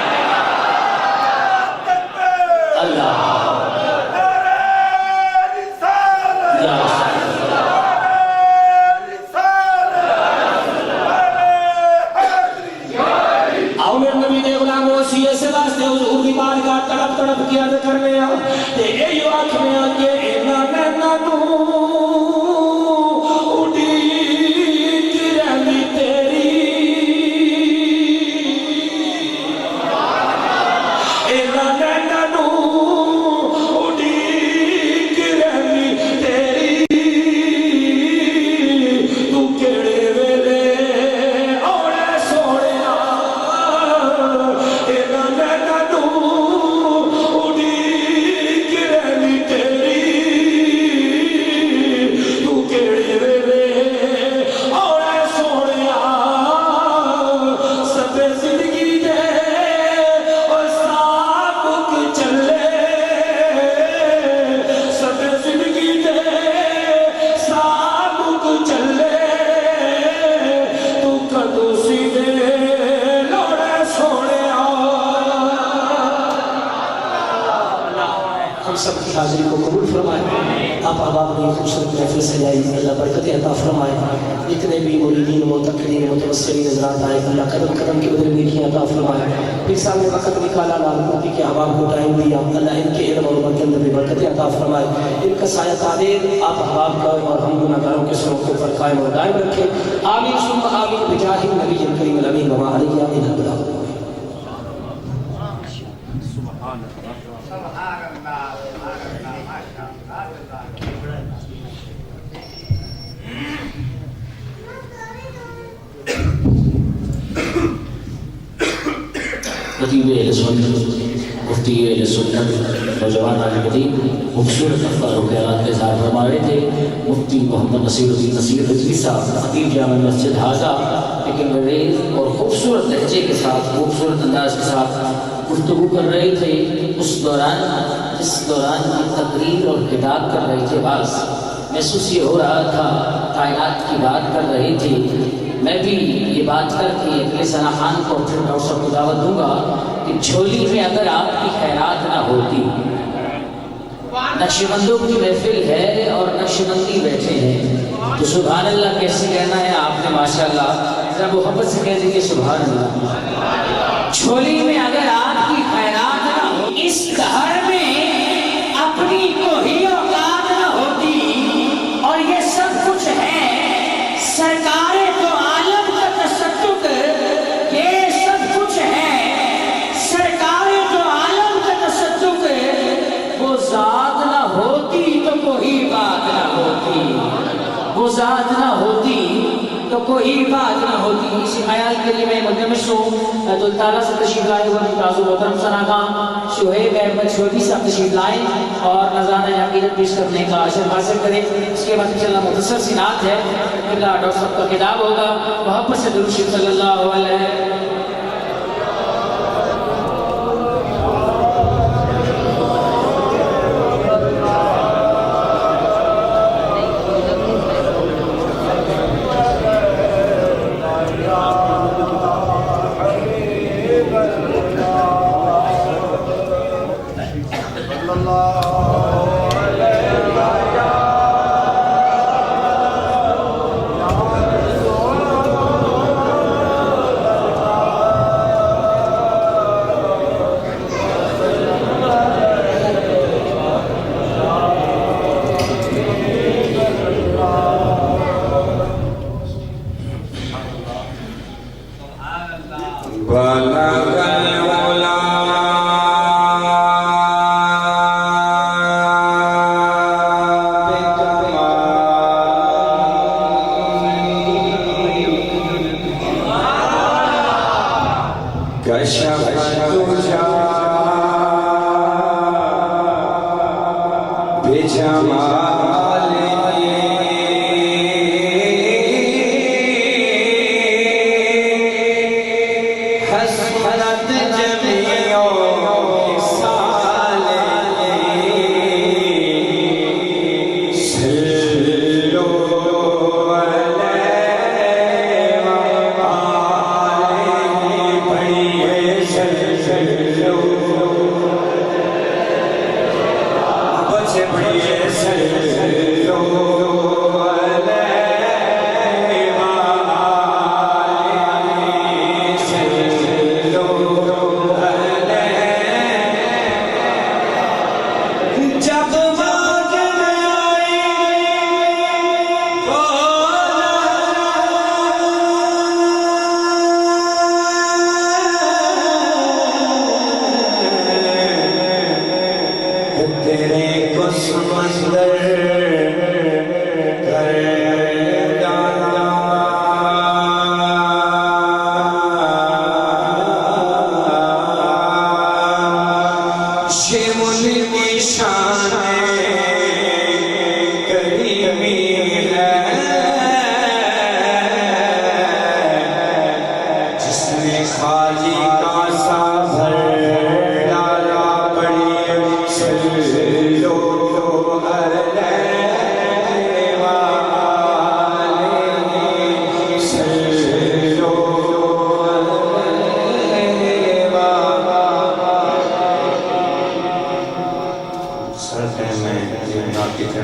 تڑپ تڑپ کے عرض کرنے آؤ تے اے یو آکھنے آگے اینا نینا نو اڈیک رہنی تیری، اینا نینا نو اڈیک رہنی تیری، تو کیڑے ویلے اوڑے سوڑے اینا نینا نو ہم سب کی حاضری کو قبول فرمائے. آپ احباب نے خوبصورت محفل سجائی, اللہ برکت عطا فرمائے. جتنے بھی مریدین معتقدین متوسلین حضرات آئے, اللہ قدم قدم کی بدلے نیکیاں عطا فرمائے. پھر سامنے وقت نکالا, لالکوٹی کے احباب کو ٹائم دیا, اللہ ان کے علم اور عمر کے اندر بھی برکت عطا فرمائے. ان کا سایہ تعدیر آپ احباب کا اور ہم گناہگاروں کے سروں کے اوپر قائم اور دائم رکھے. آمین ثم آمین بجاہ النبی الکریم الامین وما علیہ الا البلاغ. خطیب اہل سنت مفتی اہل سنت نوجوان عالم دین خوبصورت افکار و خیالات کے ساتھ فرما رہے تھے. مفتی محمد نصیر الدین نصیر رضوی صاحب خطیب جامع مسجد ہاضہ لیکن ریز اور خوبصورت لہجے کے ساتھ خوبصورت انداز کے ساتھ گفتگو کر رہے تھے. اس دوران کی تقریر اور خطاب کر رہے تھے. بعض محسوس یہ ہو رہا تھا کائنات کی بات کر رہے تھے. میں بھی یہ بات کر کے اگلے ثنا خان کو پھر ڈاکٹر صاحب کو دعوت دوں گا کہ جھولی میں اگر آپ کی خیرات نہ ہوتی, نقش بندوں کی محفل ہے اور نقش بندی بیٹھے ہیں تو سبحان اللہ کیسے کہنا ہے آپ نے؟ ماشاءاللہ ذرا محبت سے کہہ دیجیے سبحان اللہ. جھولی میں اگر آپ کی خیرات نہ ہو, اس گھر میں اپنی کوئی اوقات نہ ہوتی اور یہ سب کچھ ہے سرکار تو عالم کا تصدق, یہ سب کچھ ہے سرکار تو عالم کا تصدق, وہ ذات نہ ہوتی تو کوئی بات نہ ہوتی, وہ ذات نہ ہوتی تو کوئی بات نہ ہوتی. اسی خیال کے لیے میں ملتمس ہوں تعالیٰ سے تشریف لائے ہوئے ممتاز محترم ثناء شعیب احمد شعیبی صاحب تشریف لائیں اور نذرانہ عقیدت پیش کرنے کا عشر حاصل کریں. اس کے بعد انشاءاللہ مختصر سی نعت ہے, ڈاکٹر صاحب کا خطاب ہوگا. محبت سے درود شریف صلی اللہ علیہ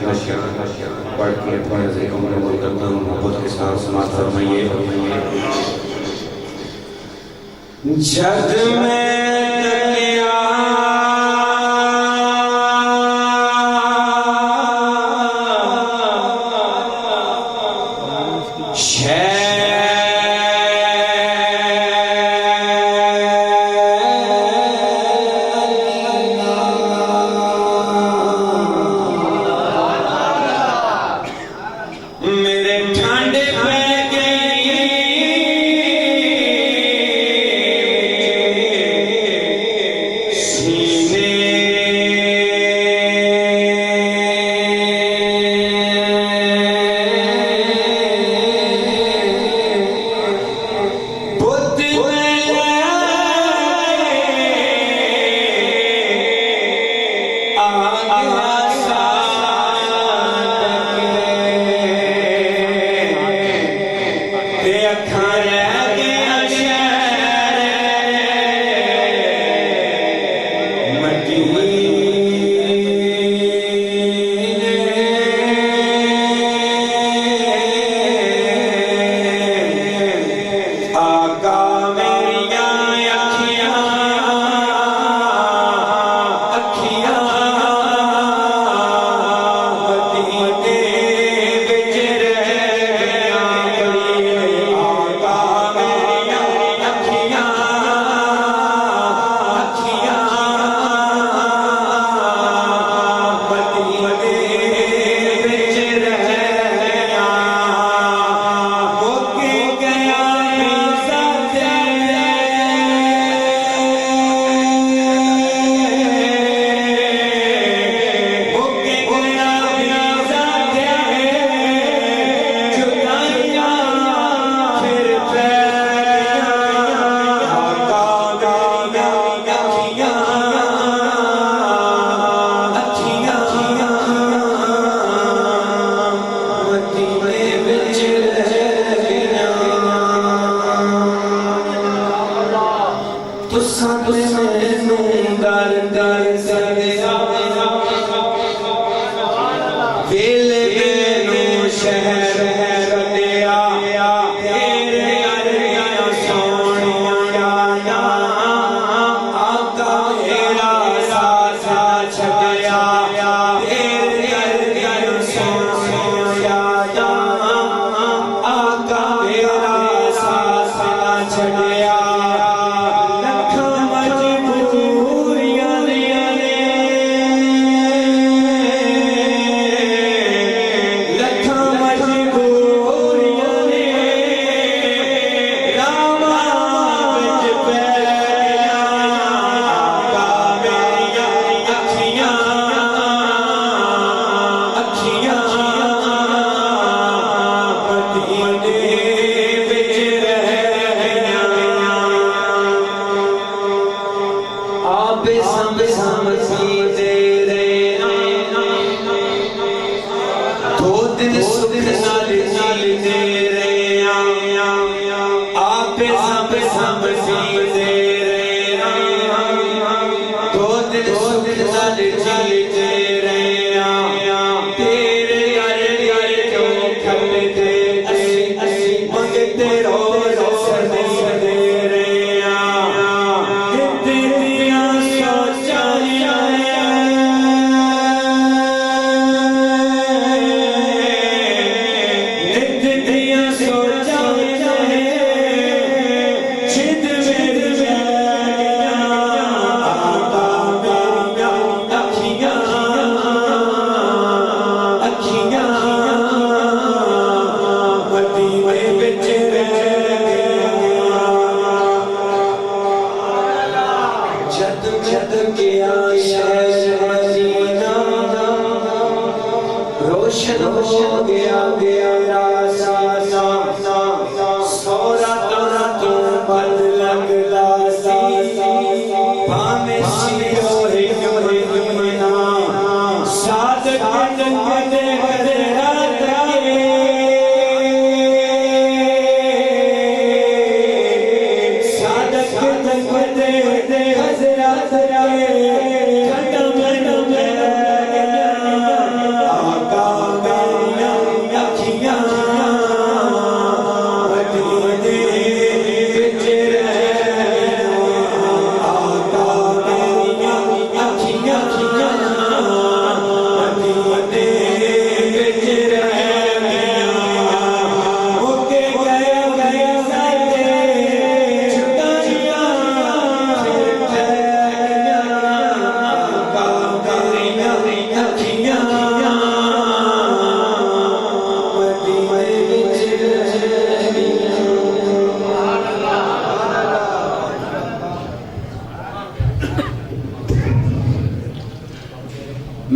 پڑھ کے اپنے نظر عمر کرتا ہوں محبت کے ساتھ سماعت فرمائیے جگ میں آقا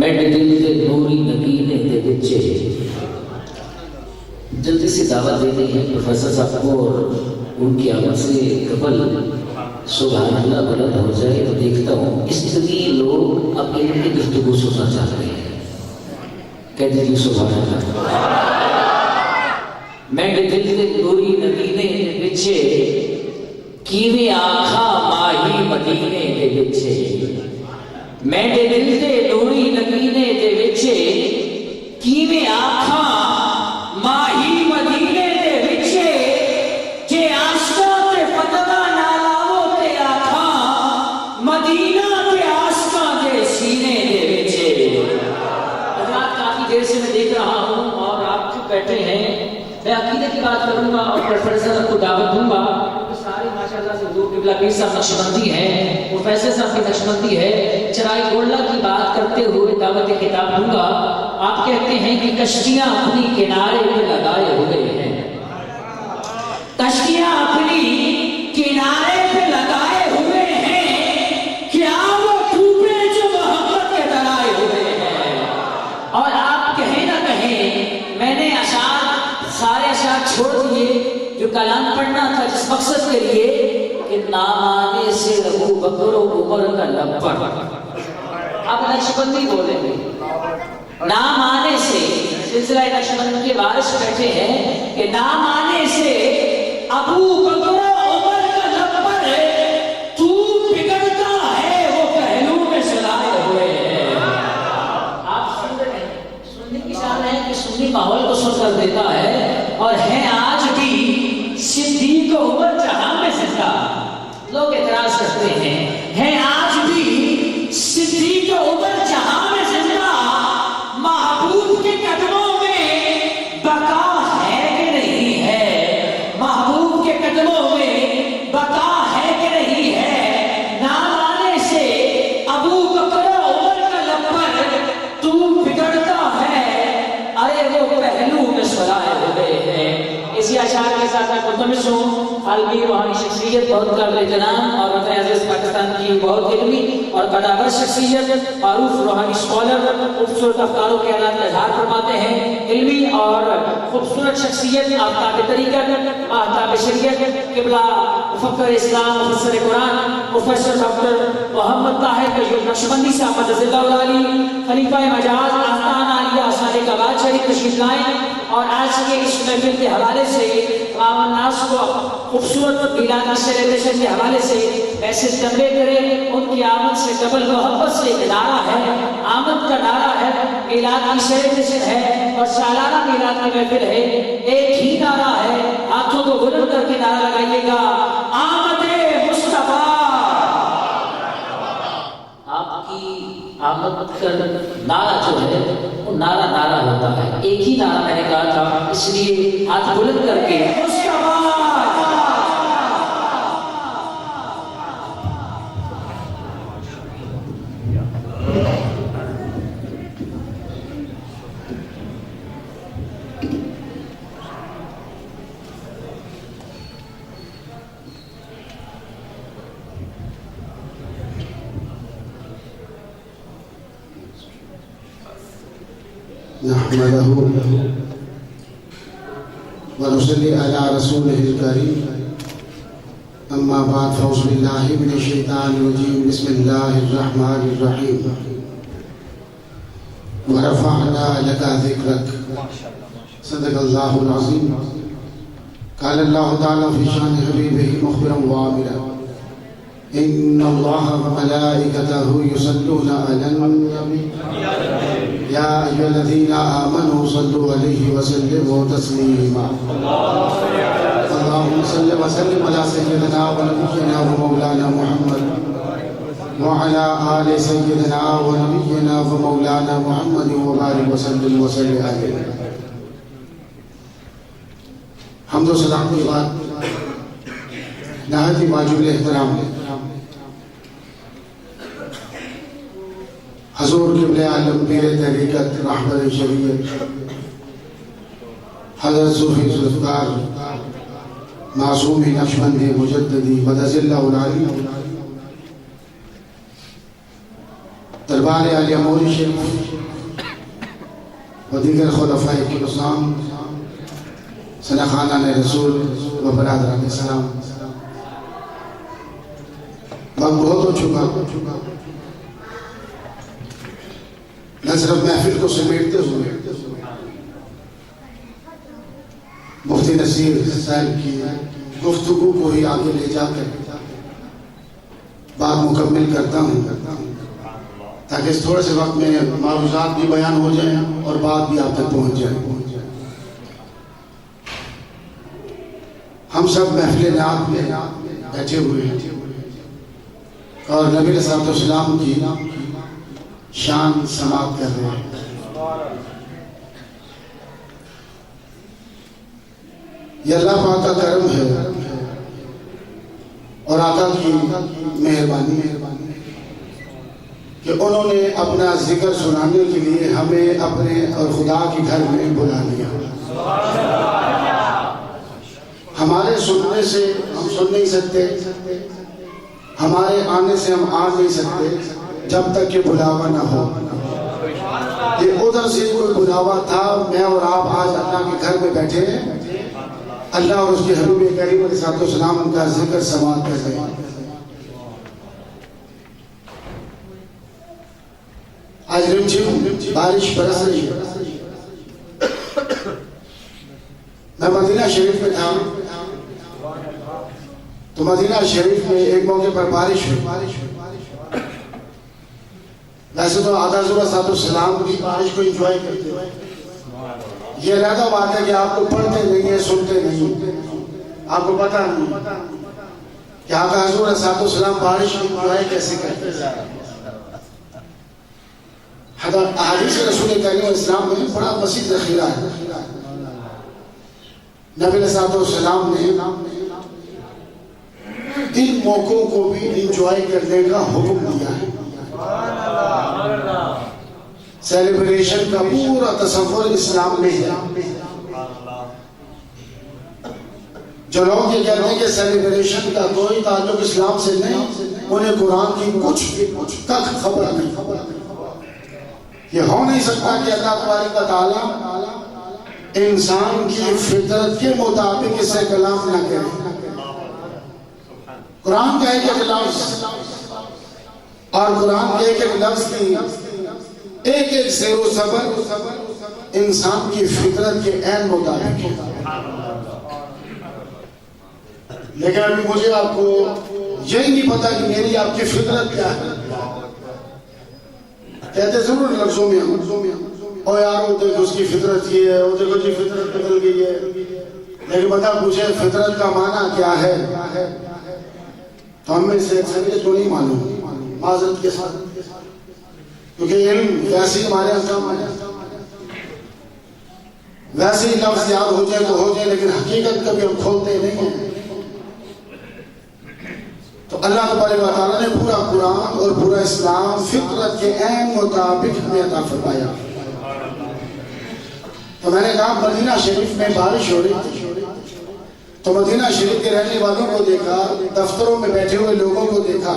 میرے دل کے نوری نگینے دے بچے جلدی سے دعوت دیتے ہیں پروفیسر صاحب کو اور ان کی آمد سے قبل سبحان اللہ بلند ہو جائے تو دیکھتا ہوں اس لیے لوگ اب علم کی گفتگو سننا چاہتے ہیں. کہتے ہیں سبحان اللہ. میرے دل کے نوری نگینے دے بچے کیویں آکھا ماہی مدینے دے بچے. میرے دل کے نوری نگینے دے بچے کیویں آکھا ماہی مدینے دے بچے جے آسکا تے فتنہ نالاو تے آکھا مدینہ تے آسکا دے سینے دے بچے. حضرات کافی دیر سے میں دیکھ رہا ہوں اور آپ چپ بیٹھے ہیں. میں عقیدے کی بات کروں گا اور پروفیسر کو دعوت دوں گا. سارے ماشاءاللہ سے حضور قبلہ پیر صاحب نقشبندی ہیں, پروفیسر صاحب کی نقشبندی ہے. چرائی گولڈا کی بات کرتے ہوئے دعوت خطاب دوں گا. آپ کہتے ہیں کہ کشتیاں اپنی کنارے پہ لگائے ہوئے ہیں, کشتیاں اپنی کنارے پہ لگائے ہوئے ہیں, کیا وہ ڈوبے جو محبت کے درائے ہوئے ہیں. اور آپ کہیں نہ کہیں میں نے سارے اشعار چھوڑ دیے جو کلام پڑھنا تھا جس مقصد کے لیے کہ نام آنے سے ابو بکر و عمر کا لب پر. اب نقشبندی بولیں گے نام آنے سے, سلسلہ نقشبندی کے وارث بیٹھے ہیں کہ نام آنے سے ابو بکر و عمر کا لب پر تو بگڑتا ہے وہ پہلو میں سلائے ہوئے ہیں. آپ سن رہے ہیں, سننے کی شان ہے کہ سنی ماحول کو سن کر دیتا ہے اور ہے آج بھی صدیق و عمر جہاں میں زندہ. لوگ اعتراض کرتے ہیں آج بھی صدیق و عمر جہاں میں زندہ, محبوب کے قدموں میں بقا ہے کہ نہیں ہے, محبوب کے قدموں میں بقا ہے کہ نہیں ہے. نام آنے سے ابو بکر و عمر کا لب پر تو بگڑتا ہے, ارے وہ پہلو میں سلائے ہوئے ہیں. اسی اشعار کے ساتھ میں ملتمس ہوں عالمی روحانی شخصیت, بہت قابل احترام اور وطن عزیز پاکستان کی بہت علمی اور قداور شخصیت, معروف روحانی اسکالر, خوبصورت افکاروں کے حالات کا اظہار فرماتے ہیں. علمی اور خوبصورت شخصیت, آفتاب طریقت, آفتاب شریعت, قبلہ مفکر اسلام, مفسر قرآن, پروفیسر ڈاکٹر محمد طاہر قیوم نقشبندی صاحب مدد اللہ علی, خلیفہ مجاز آستان عالیہ آثار کباد شریف تشریف لائیں اور آج کے اس محفل کے حوالے سے عوام الناس کو خوبصورت میلادی سیلیبریشن کے حوالے سے میسج کنوے کریں. ان کی آمد سے قبل محبت سے ایک نعرہ ہے, آمد کا نعرہ ہے, میلاد کی سیلیبریشن ہے اور سالانہ میلاد کی محفل ہے. ایک ہی نعرہ ہے, ہاتھوں کو بلند کر کے نعرہ لگائیے گا, آمد مصطفیٰ. آپ کی آمد کا نعرہ جو ہے وہ نعرہ ہوتا ہے. ایک ہی نعرہ میں نے کہا تھا, اس لیے ہاتھ بلند کر کے نحمده ونصلي على رسوله الكريم. اما بعد فاعوذ بالله من الشيطان الرجيم. بسم الله الرحمن الرحيم. ورفعنا لك ذكرك. صدق الله العظيم. قال الله تعالى في شان حبيبه مخبرا وعاملا ان الله وملائكته يصلون على النبي يا ايها الذين امنوا صلوا عليه وسلموا تسليما. اللهم صل وسلم على سيدنا ونبينا ومولانا محمد وعلى آل سيدنا ونبينا ومولانا محمد وبارك وسلم وسلم عليه. حمد و سلام کی بات نہایت ہی واجب احترام حضور قبلہ عالم پیر طریقت رہبر شریعت حضرت صوفی ذوالفقار معصومی نقشبندی مجددی مدد اللہ العالی دربار عالیہ موری شریف و دیگر خلفائے کرام، سنخانہ رسول و برادران سلام، وقت بہت ہو چکا، نہ صرف محفل کو سمیٹتے ہوئے مفتی نصیر صاحب کی گفتگو کو ہی آگے لے جا کر بات مکمل کرتا ہوں، تاکہ اس تھوڑے سے وقت میں معروضات بھی بیان ہو جائیں اور بات بھی آپ تک پہنچ جائے۔ ہم سب محفل نعت میں بیٹھے ہوئے ہیں اور نبی علیہ السلام کی شان سماعت کر رہے ہیں۔ یہ اللہ پاک کا کرم ہے اور آقا کی مہربانی کہ انہوں نے اپنا ذکر سنانے کے لیے ہمیں اپنے اور خدا کے گھر میں بلا لیا۔ ہمارے سننے سے ہم سن نہیں سکتے، ہمارے آنے سے ہم آ نہیں سکتے جب تک کہ بلاوا نہ ہو۔ یہ ادھر سے کوئی بلاوا تھا، میں اور آپ آج اللہ کے گھر میں بیٹھے ہیں، اللہ اور اس کے حبیب کریم علیہ السلام کا ذکر سماعت کر رہے ہیں۔ آج رمجھم بارش برس رہی ہے۔ میں مدینہ شریف میں تھا تو مدینہ شریف میں ایک موقع پر بارش ہوئی۔ ویسے تو آدھا حضور صاحب السلام کی بارش کو انجوائے کرتے ہیں، یہ علیحدہ بات ہے کہ آپ کو پڑھتے نہیں ہیں، سنتے نہیں، آپ کو پتہ نہیں کہ آقا حضور صاحب السلام بارش کی انجوائے کیسے کرتے ہیں۔ احادیث رسول کریم علیہ السلام میں بڑا وسیع ذخیرہ ہے۔ نبی علیہ السلام نے ان موقعوں کو بھی انجوائے کرنے کا حکم دیا ہے۔ سیلیبریشن کا پورا تصور اسلام میں ہے۔ جو لوگ یہ کہتے ہیں کہ سیلیبریشن کا کوئی تعلق اسلام سے نہیں، انہیں قرآن کی کچھ تک خبر نہیں۔ یہ ہو نہیں سکتا کہ اللہ تبارک و تعالی انسان کی فطرت کے مطابق اس سے کلام نہ کرے۔ قرآن کا ایک لفظ اور قرآن کے ایک لفظ کی ایک زیر و زبر انسان کی فطرت کے عین مطابق ہے۔ لیکن ابھی مجھے آپ کو یہی نہیں پتا کہ میری آپ کی فطرت کیا ہے۔ کہتے ضرور لفظوں میں او یار وہ دیکھو اس کی فطرت یہ ہے، وہ دیکھو جی فطرت بدل گئی ہے، لیکن بتا پوچھے فطرت کا معنی کیا ہے؟ تو ہم میں سے اکثریت کو نہیں معلوم، معذرت کے ساتھ، کیونکہ علم ویسے ہی ہمارے احکام آ جاتا، ویسے ہی لفظ یاد ہو جائے تو ہو جائے، لیکن حقیقت کبھی ہم کھولتے نہیں ہیں۔ تو اللہ تبارک و تعالیٰ نے پورا قرآن اور پورا اسلام فطرت کے عین مطابق ہمیں عطا فرمایا۔ تو میں نے کہا مدینہ شریف میں بارش ہو رہی تھی، تو مدینہ شریف کے رہنے والوں کو دیکھا، دفتروں میں بیٹھے ہوئے لوگوں کو دیکھا،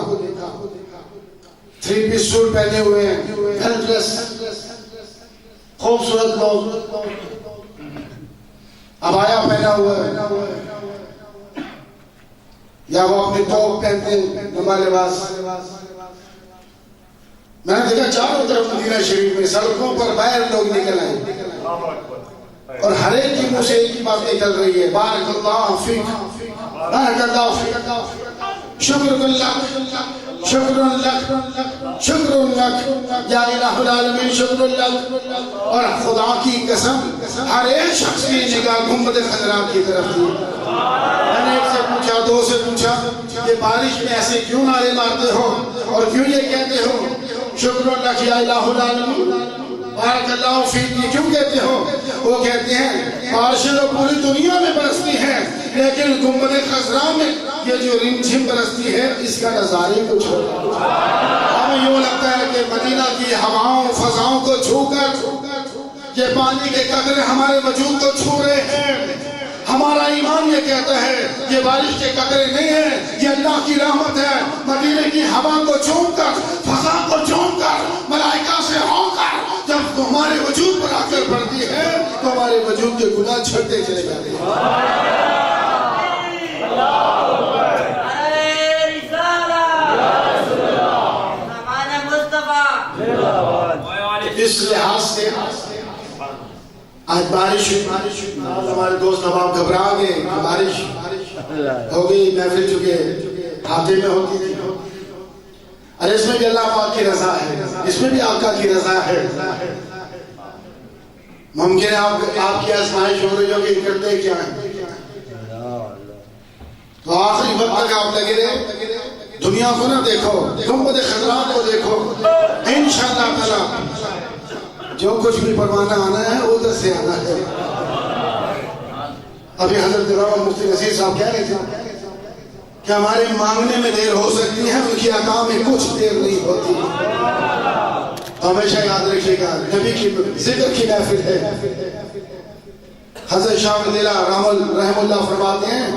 3 پیس سوٹ پہنے ہوئے ہیں، ویل ڈریس، خوبصورت لوگ، عبایا پہنا ہوا ہے، یا وہ اپنے توپ پہنتے ہیں، نما لباس۔ میں نے دیکھا چاروں طرف مدینہ شریف میں سڑکوں پر باہر لوگ نکل آئے اور ہر ایک کی منہ سے ایک ہی بات نکل رہی ہے، بارک اللہ فیک، بارک اللہ فیک، شکر اللہ، شکر اللہ، شکر اللہ، یا الہ العالمین شکر اللہ۔ اور خدا کی قسم ہر ایک شخص کی نگاہ گنبد خضرا کی طرف تھی۔ میں نے ایک سے پوچھا، دو سے پوچھا کہ بارش میں ایسے کیوں نعرے مارتے ہو اور کیوں یہ کہتے ہو شکر اللہ یا الہ العالمین بارک اللہ فیک، یہ کیوں کہتے ہو؟ وہ کہتے ہیں بارشیں تو پوری دنیا میں برستی ہیں، لیکن گنبد خضرا میں یہ جو رمجھم برستی ہے اس کا نظارہ کچھ ہوتا ہے۔ ہمیں یوں لگتا ہے کہ مدینہ کی ہواؤں فضاؤں کو چھو کر یہ پانی کے قطرے ہمارے وجود کو چھو رہے ہیں۔ ہمارا ایمان یہ کہتا ہے یہ بارش کے قطرے نہیں ہیں، یہ اللہ کی رحمت ہے۔ مدینے کی ہوا کو چوم کر، فضا کو چوم کر وجود پر آ کر پڑتی ہے تو ہمارے وجود کے گناہ چھڑتے چلے جاتے ہیں. اس لحاظ سے آج بارش ہمارے دوست نواب گھبرا گئے، بارش ہو گئی، محفل چکے ہاتھے میں ہوتی تھی. اور اس میں بھی اللہ پاک کی رضا ہے، اس میں بھی آقا کی رضا ہے. ممکن ہے آپ کی آزمائش ہو رہی ہو کہ کرتے کیا ہیں، تو آخری وقت تک آپ لگے رہے. دنیا کو نہ دیکھو، گنبد خضرا کو دیکھو. انشاءاللہ تعالی جو کچھ بھی پروانہ آنا ہے ادھر سے آنا ہے. ابھی حضرت علامہ مفتی نصیر صاحب کہہ رہے تھے کہ ہمارے مانگنے میں دیر ہو سکتی ہے، ان کی عطا میں کچھ دیر نہیں ہوتی. ہمیشہ یاد رکھیے گا نبی کی ذکر کی محفل ہے. حضرت شاہ ولی اللہ رحم اللہ فرماتے ہیں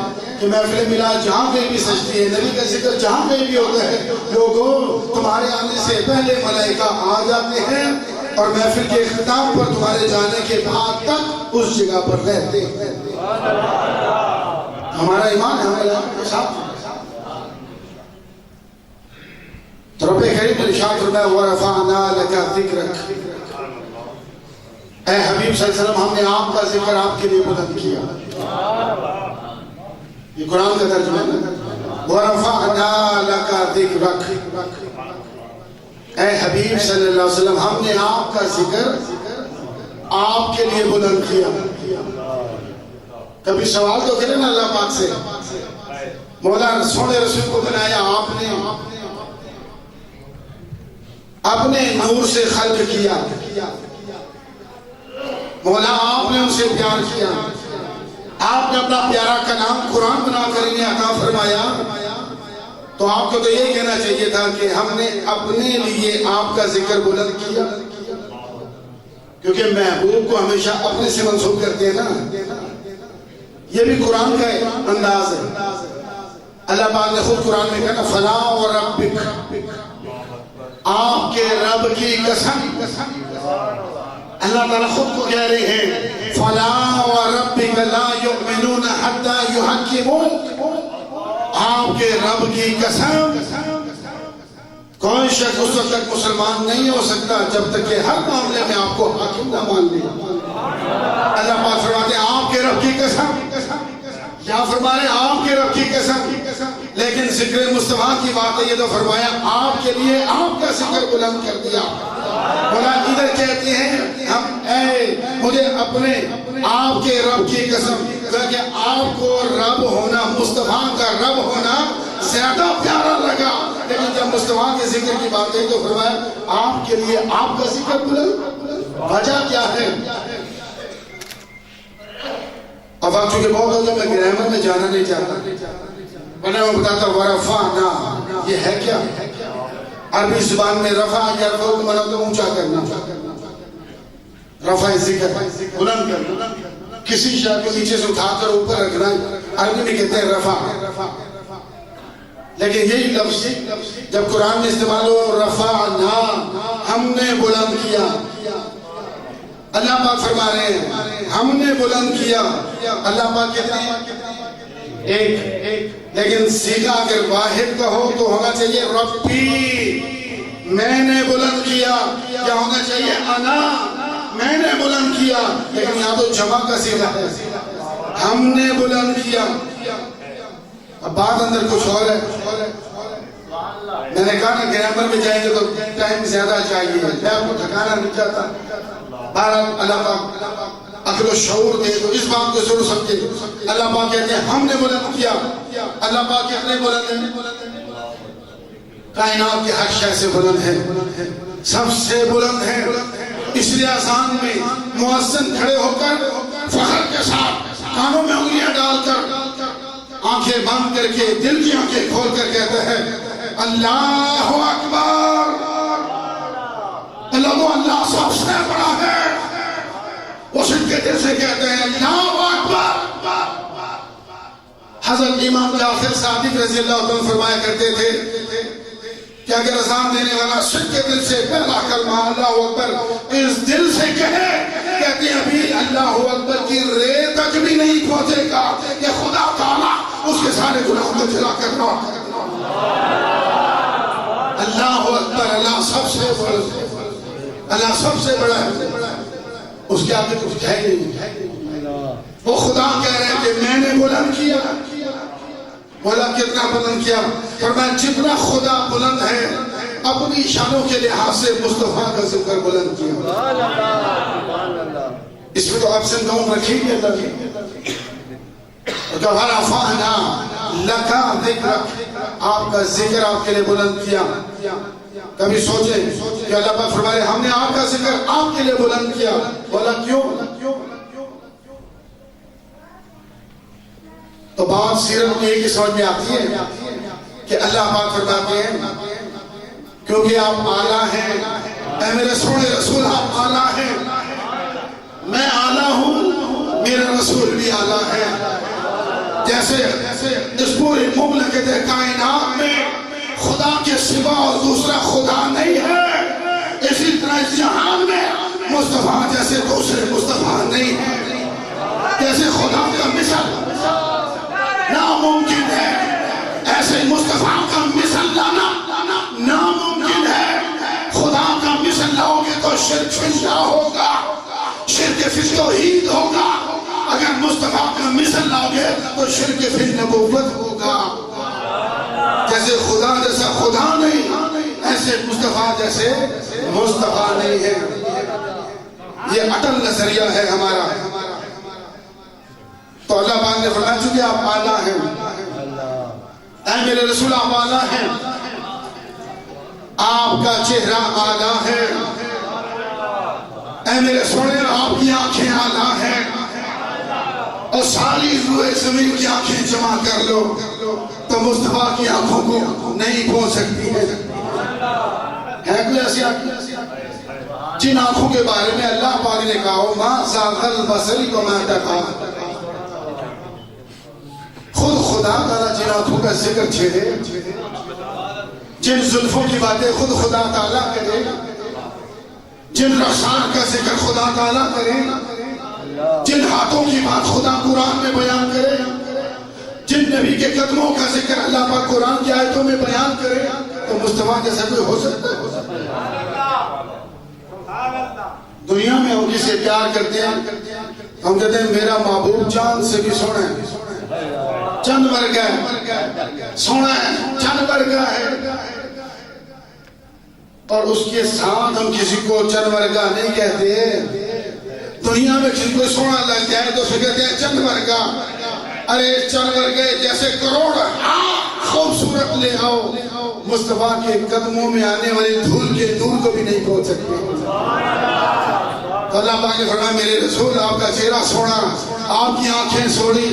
کہ محفل میلاد جہاں کہیں بھی سجتی ہے، نبی کا ذکر جہاں کہیں بھی ہوتا ہے، لوگوں تمہارے آنے سے پہلے ملائکہ آ جاتے ہیں اور محفل کے اختتام پر تمہارے جانے کے بعد تک اس جگہ پر رہتے ہیں. ہمارا ایمان ہے ہمارے کے ساتھ. تو رب کریم ارشاد فرمایا وَرَفَعْنَا لَكَ ذِكْرَكَ، اے حبیب صلی اللہ علیہ وسلم ہم نے آپ کا ذکر آپ کے لیے بلند کیا. یہ قرآن کا ترجمہ ہے. وَرَفَعْنَا لَكَ ذِكْرَكَ، اے حبیب صلی اللہ علیہ وسلم ہم نے آپ کا ذکر آپ کے لیے بلند کیا. کبھی سوال تو کرے نا اللہ پاک سے، مولا سونے رسول کو بنایا آپ نے، اپنے نور سے خلق کیا، مولا آپ نے ان سے پیار کیا، آپ نے اپنا پیارا کلام قرآن بنا کر انہیں عطا فرمایا. تو آپ کو تو یہ کہنا چاہیے تھا کہ ہم نے اپنے لیے آپ کا ذکر بلند کیا، کیونکہ محبوب کو ہمیشہ اپنے سے منسوب کرتے ہیں نا. یہ بھی قرآن کا انداز ہے. اللہ پاک نے خود قرآن میں کہا فلا وربک، آپ کے رب کی قسم. اللہ تعالیٰ خود کو کہہ رہے ہیں فلا وربک لا یؤمنون حتی یحکموک، آپ کے رب کی قسم کوئی شخص اس وقت تک مسلمان نہیں ہو سکتا جب تک کہ ہر معاملے میں آپ کو حاکم نہ مان لے. اللہ پاک فرماتے ہیں آپ کے رب کی قسم، یا فرمائے آپ کے رب کی قسم. لیکن ذکر مصطفیٰ کی بات ہے، یہ تو فرمایا آپ کے لیے آپ کا ذکر بلند کر دیا. مولا ادھر کہتے ہیں ہم اے مجھے اپنے آپ کے رب کی قسم، کہ آپ کو رب ہونا، مصطفیٰ کا رب ہونا زیادہ پیارا لگا. لیکن جب مصطفیٰ کے ذکر کی بات ہے تو فرمایا آپ کے لیے آپ کا ذکر بلند. وجہ کیا ہے؟ اب آپ چونکہ بہت ہوتا میں گرامر میں جانا نہیں چاہتا، میں بتاتا ورفعنا یہ ہے کیا. عربی زبان میں رفع یا رفع کو مانا تو اونچا کرنا، رفع ذکر بلند کرنا، کسی شے کو نیچے سے اٹھا کر اوپر رکھنا، عربی میں کہتے ہیں رفع. لیکن یہی لفظ جب قرآن میں استعمال ہو رفعنا، ہم نے بلند کیا. اللہ پاک فرما رہے ہیں ہم نے بلند کیا. اللہ پاک کہتے ہیں ایک، لیکن سیدھا اگر واحد کا ہو تو ہونا چاہیے ربی، میں نے بلند کیا، یا ہونا چاہیے انا، میں نے بلند کیا. لیکن یہاں تو جمع کا سیدھا ہے، ہم نے بلند کیا. اب بات اندر کچھ اور ہے. میں نے کہا نا گرامر میں جائیں گے تو ٹائم زیادہ چاہیے، میں آپ کو تھکانا نہیں چاہتا. بہرحال اللہ پاک عقل و شعور دے تو اس بات کو ضرور سمجھے. اللہ پاک کہتے ہیں ہم نے بلند کیا. اللہ پاک کتنے بلند ہیں؟ کائنات کے ہر شے سے بلند ہیں، سب سے بلند ہیں. اس لیے اذان میں مؤذن کھڑے ہو کر فخر کے ساتھ کانوں میں انگلیاں ڈال کر آنکھیں بند کر کے دل کی آنکھیں کھول کر کہتے ہیں اللہ اکبر. اللہ سب سے بڑا ہے. وہ صدقے دل سے کہتے ہیں اللہ اکبر. حضرت امام جعفر صادق رضی اللہ عنہ فرمایا کرتے تھے کہ اگر اذان دینے والا سچے دل سے پہلا کلمہ اللہ اکبر اس دل سے کہے، کہتے ہیں ابھی اللہ اکبر کی رے تک بھی نہیں پہنچے گا کہ خدا تعالیٰ اس کے سارے گناہوں کو جلا کر معاف کر دے۔ اللہ اکبر، اللہ سب سے بڑا، اللہ سب سے بڑا ہے، اس کے آگے کچھ ہے ہی نہیں۔ وہ خدا کہہ رہے ہیں کہ میں نے بلند کیا، بولا کتنا بلند کیا؟ فرمایا جتنا خدا بلند ہے اپنی شانوں کے لحاظ سے مصطفیٰ کا ذکر بلند کیا۔ اس میں تو اپس اینڈ ڈاؤن رکھیں گے اللہ کہ وَرَفَعْنَا لَكَ ذِكْرَكَ، آپ کا ذکر آپ کے لئے بلند کیا۔ کبھی سوچیں کہ اللہ پاک فرمائے ہم نے آپ کا ذکر آپ کے لئے بلند کیا، بولا کیوں؟ تو بات سیرت میں ایک ہی سمجھ میں آتی ہے کہ اللہ پاک فرماتے ہیں کیونکہ آپ اعلیٰ ہیں، اے میرے سونے رسول آپ اعلیٰ ہیں، میں اعلیٰ ہوں، میرا رسول بھی اعلیٰ ہے۔ جیسے اس پوری مملکت کائنات میں خدا کے سوا اور دوسرا خدا نہیں ہے، اسی طرح اس جہان میں مصطفیٰ جیسے دوسرے مصطفیٰ نہیں ہیں۔ جیسے خدا کا مثل ناممکن ہے، ایسے مصطفیٰ کا مثل لانا ناممکن ہے۔ خدا کا مثل لاؤ گے تو شرک فی اللہ ہوگا، شرک فی التوحید ہوگا۔ اگر مصطفیٰ کا مثل لاؤ گے تو شرک فی النبوت ہوگا۔ جیسے خدا جیسا خدا نہیں، ایسے مصطفیٰ جیسے مصطفیٰ نہیں ہے۔ یہ اٹل نظریہ ہے ہمارا۔ تو اللہ پاک نے فرمایا چونکہ آپ اعلیٰ ہیں، اے میرے رسول آپ اعلیٰ ہیں، آپ کا چہرہ اعلیٰ ہے، اے میرے سونے آپ کی آنکھیں اعلیٰ ہیں، اور ساری روئے زمین کی آنکھیں جمع کر لو تو مصطفیٰ کی آنکھوں کو نہیں پہنچ سکتی ہے۔ ہے کوئی ایسی آنکھیں جن آنکھوں کے بارے میں اللہ پاک نے کہا مَا زَاغَ الْبَصَرُ وَمَا طَغَىٰ، خود خدا تعالیٰ جن آنکھوں کا ذکر چھیڑے، جن زلفوں کی باتیں خود خدا تعالیٰ کرے، جن رخسار کا ذکر خدا تعالیٰ کرے، جن ہاتھوں کی بات خدا قرآن میں بیان کرے، جن نبی کے قدموں کا ذکر اللہ پاک قرآن کی آیتوں میں بیان کرے، تو مصطفیٰ جیسا کوئی ہو سکتا ہے؟ دنیا میں ہم جسے پیار کرتے ہیں، ہم کہتے ہیں میرا محبوب چاند سے بھی سونا ہے، چند ورگا ہے، سونا ہے، چند ورگا ہے، اور اس کے ساتھ ہم کسی کو چند ورگا نہیں کہتے۔ دنیا میں کسی کو سونا لگ جائے تو اسے کہتے ہیں چند ورگا۔ ارے چند ورگے جیسے کروڑ خوبصورت لے آؤ، مصطفیٰ کے قدموں میں آنے والی دھول کے نور کو بھی نہیں پہنچ سکتے۔ تو اللہ پاک نے فرمایا میرے رسول آپ کا چہرہ سونا، آپ کی آنکھیں سوڑی،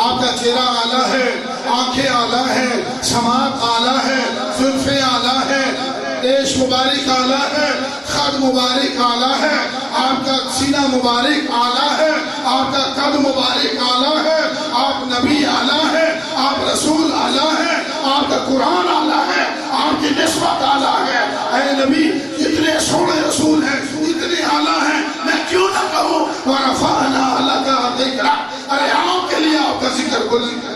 آپ کا چہرہ اعلیٰ ہے، آنکھیں اعلیٰ ہے، سماعت اعلیٰ ہے، زلفیں اعلیٰ ہے، ریش مبارک اعلیٰ ہے، خد مبارک اعلیٰ ہے، آپ کا سینہ مبارک اعلیٰ ہے، آپ کا قد مبارک اعلیٰ ہے، آپ نبی اعلیٰ ہے، آپ رسول اعلیٰ ہے، آپ کا قرآن اعلیٰ ہے، آپ کی نسبت اعلیٰ ہے۔ اے نبی اتنے سونے رسول ہیں، اتنے اعلیٰ ہیں، میں کیوں نہ کہوں وَرَفَعْنَا لَكَ ذِكْرَكَ، ارے آپ کے لیے آپ کا ذکر بلند ہے۔